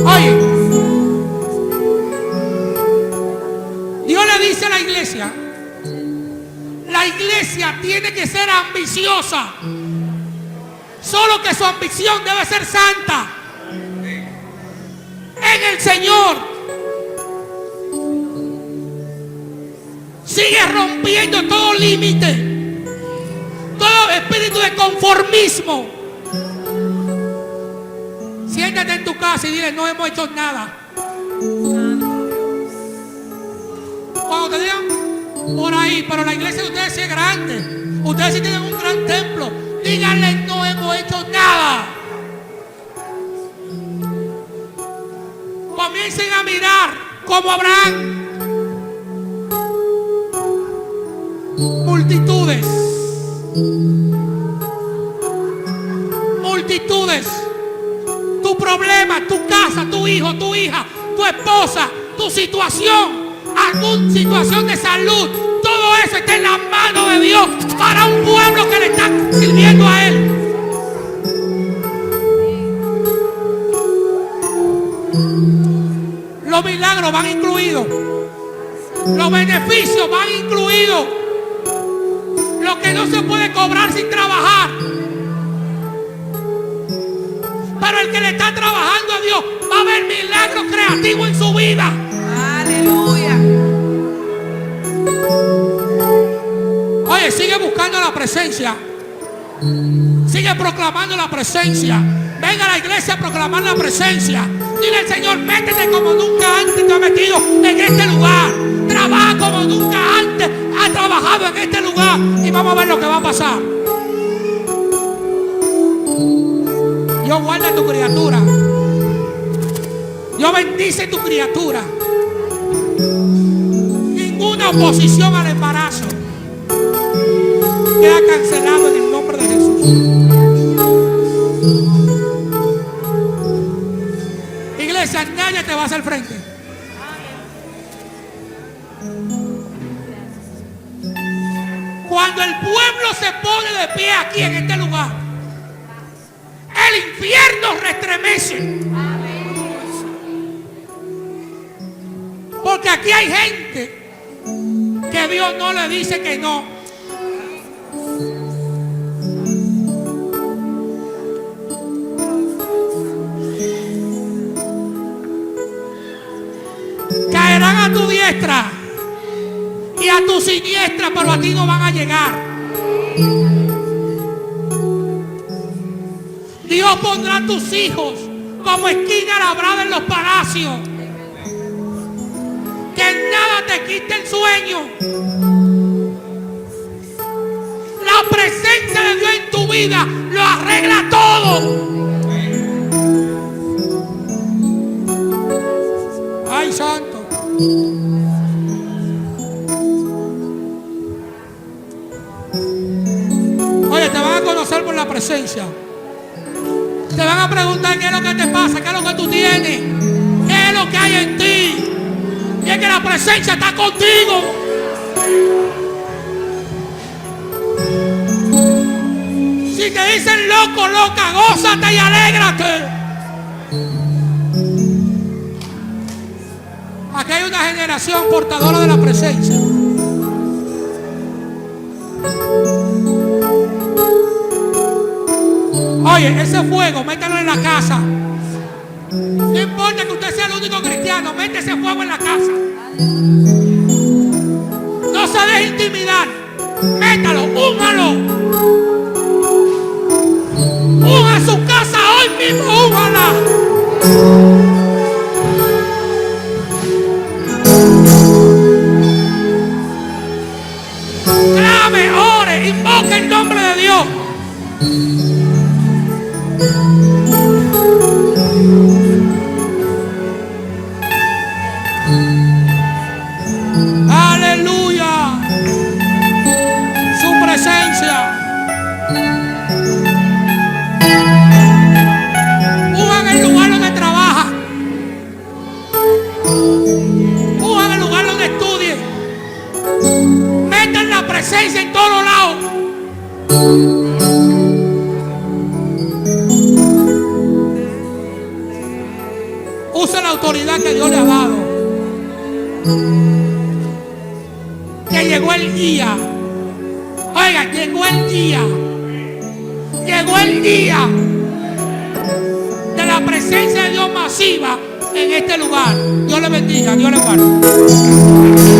Speaker 1: Oye, Dios le dice a la iglesia tiene que ser ambiciosa, solo que su ambición debe ser santa en el Señor. Sigue rompiendo todo límite, todo espíritu de conformismo. Siéntate en tu casa y dile: no hemos hecho nada. Cuando te digan por ahí, pero la iglesia de ustedes sí es grande, ustedes sí tienen un gran templo, díganle: no hemos hecho nada. Comiencen a mirar como Abraham. Multitudes, multitudes. Tu problema, tu casa, tu hijo, tu hija, tu esposa, tu situación, alguna situación de salud, todo eso está en las manos de Dios para un pueblo que le está sirviendo a Él. Los milagros van incluidos, los beneficios van incluidos, lo que no se puede cobrar sin trabajar. Pero el que le está trabajando a Dios va a ver milagros creativos en su vida.
Speaker 2: Aleluya.
Speaker 1: Oye, sigue buscando la presencia. Sigue proclamando la presencia. Venga a la iglesia a proclamar la presencia. Dile al Señor, métete como nunca antes te has metido en este lugar. Trabaja como nunca antes has trabajado en este lugar. Y vamos a ver lo que va a pasar. Dios guarda a tu criatura. Dios bendice a tu criatura. Ninguna oposición al embarazo queda cancelado en el nombre de Jesús. Iglesia, nadie te va a hacer frente. Cuando el pueblo se pone de pie aquí en este lugar, el infierno restremece. Porque aquí hay gente que Dios no le dice que no. Caerán a tu diestra y a tu siniestra, pero a ti no van a llegar. Dios pondrá a tus hijos como esquina labrada en los palacios. Que nada te quite el sueño. La presencia de Dios en tu vida lo arregla todo. Ay, santo. Oye, te van a conocer por la presencia. Te van a preguntar qué es lo que te pasa, qué es lo que tú tienes, qué es lo que hay en ti. Y es que la presencia está contigo. Si te dicen loco, loca, gózate y alégrate. Aquí hay una generación portadora de la presencia. Oye, ese fuego, mételo en la casa. No importa que usted sea el único cristiano, mete ese fuego en la casa. No se deje intimidar. Métalo, úngalo. Unja su casa hoy mismo, úngala. Clame, ore, invoque el nombre de Dios. Aleluya. Su presencia. Usa en el lugar donde trabaja. Usa en el lugar donde estudie. Metan la presencia en todos lados. Usa la autoridad que Dios le ha dado. Que llegó el día. Oiga, llegó el día. Llegó el día de la presencia de Dios masiva en este lugar. Dios le bendiga, Dios le guarde.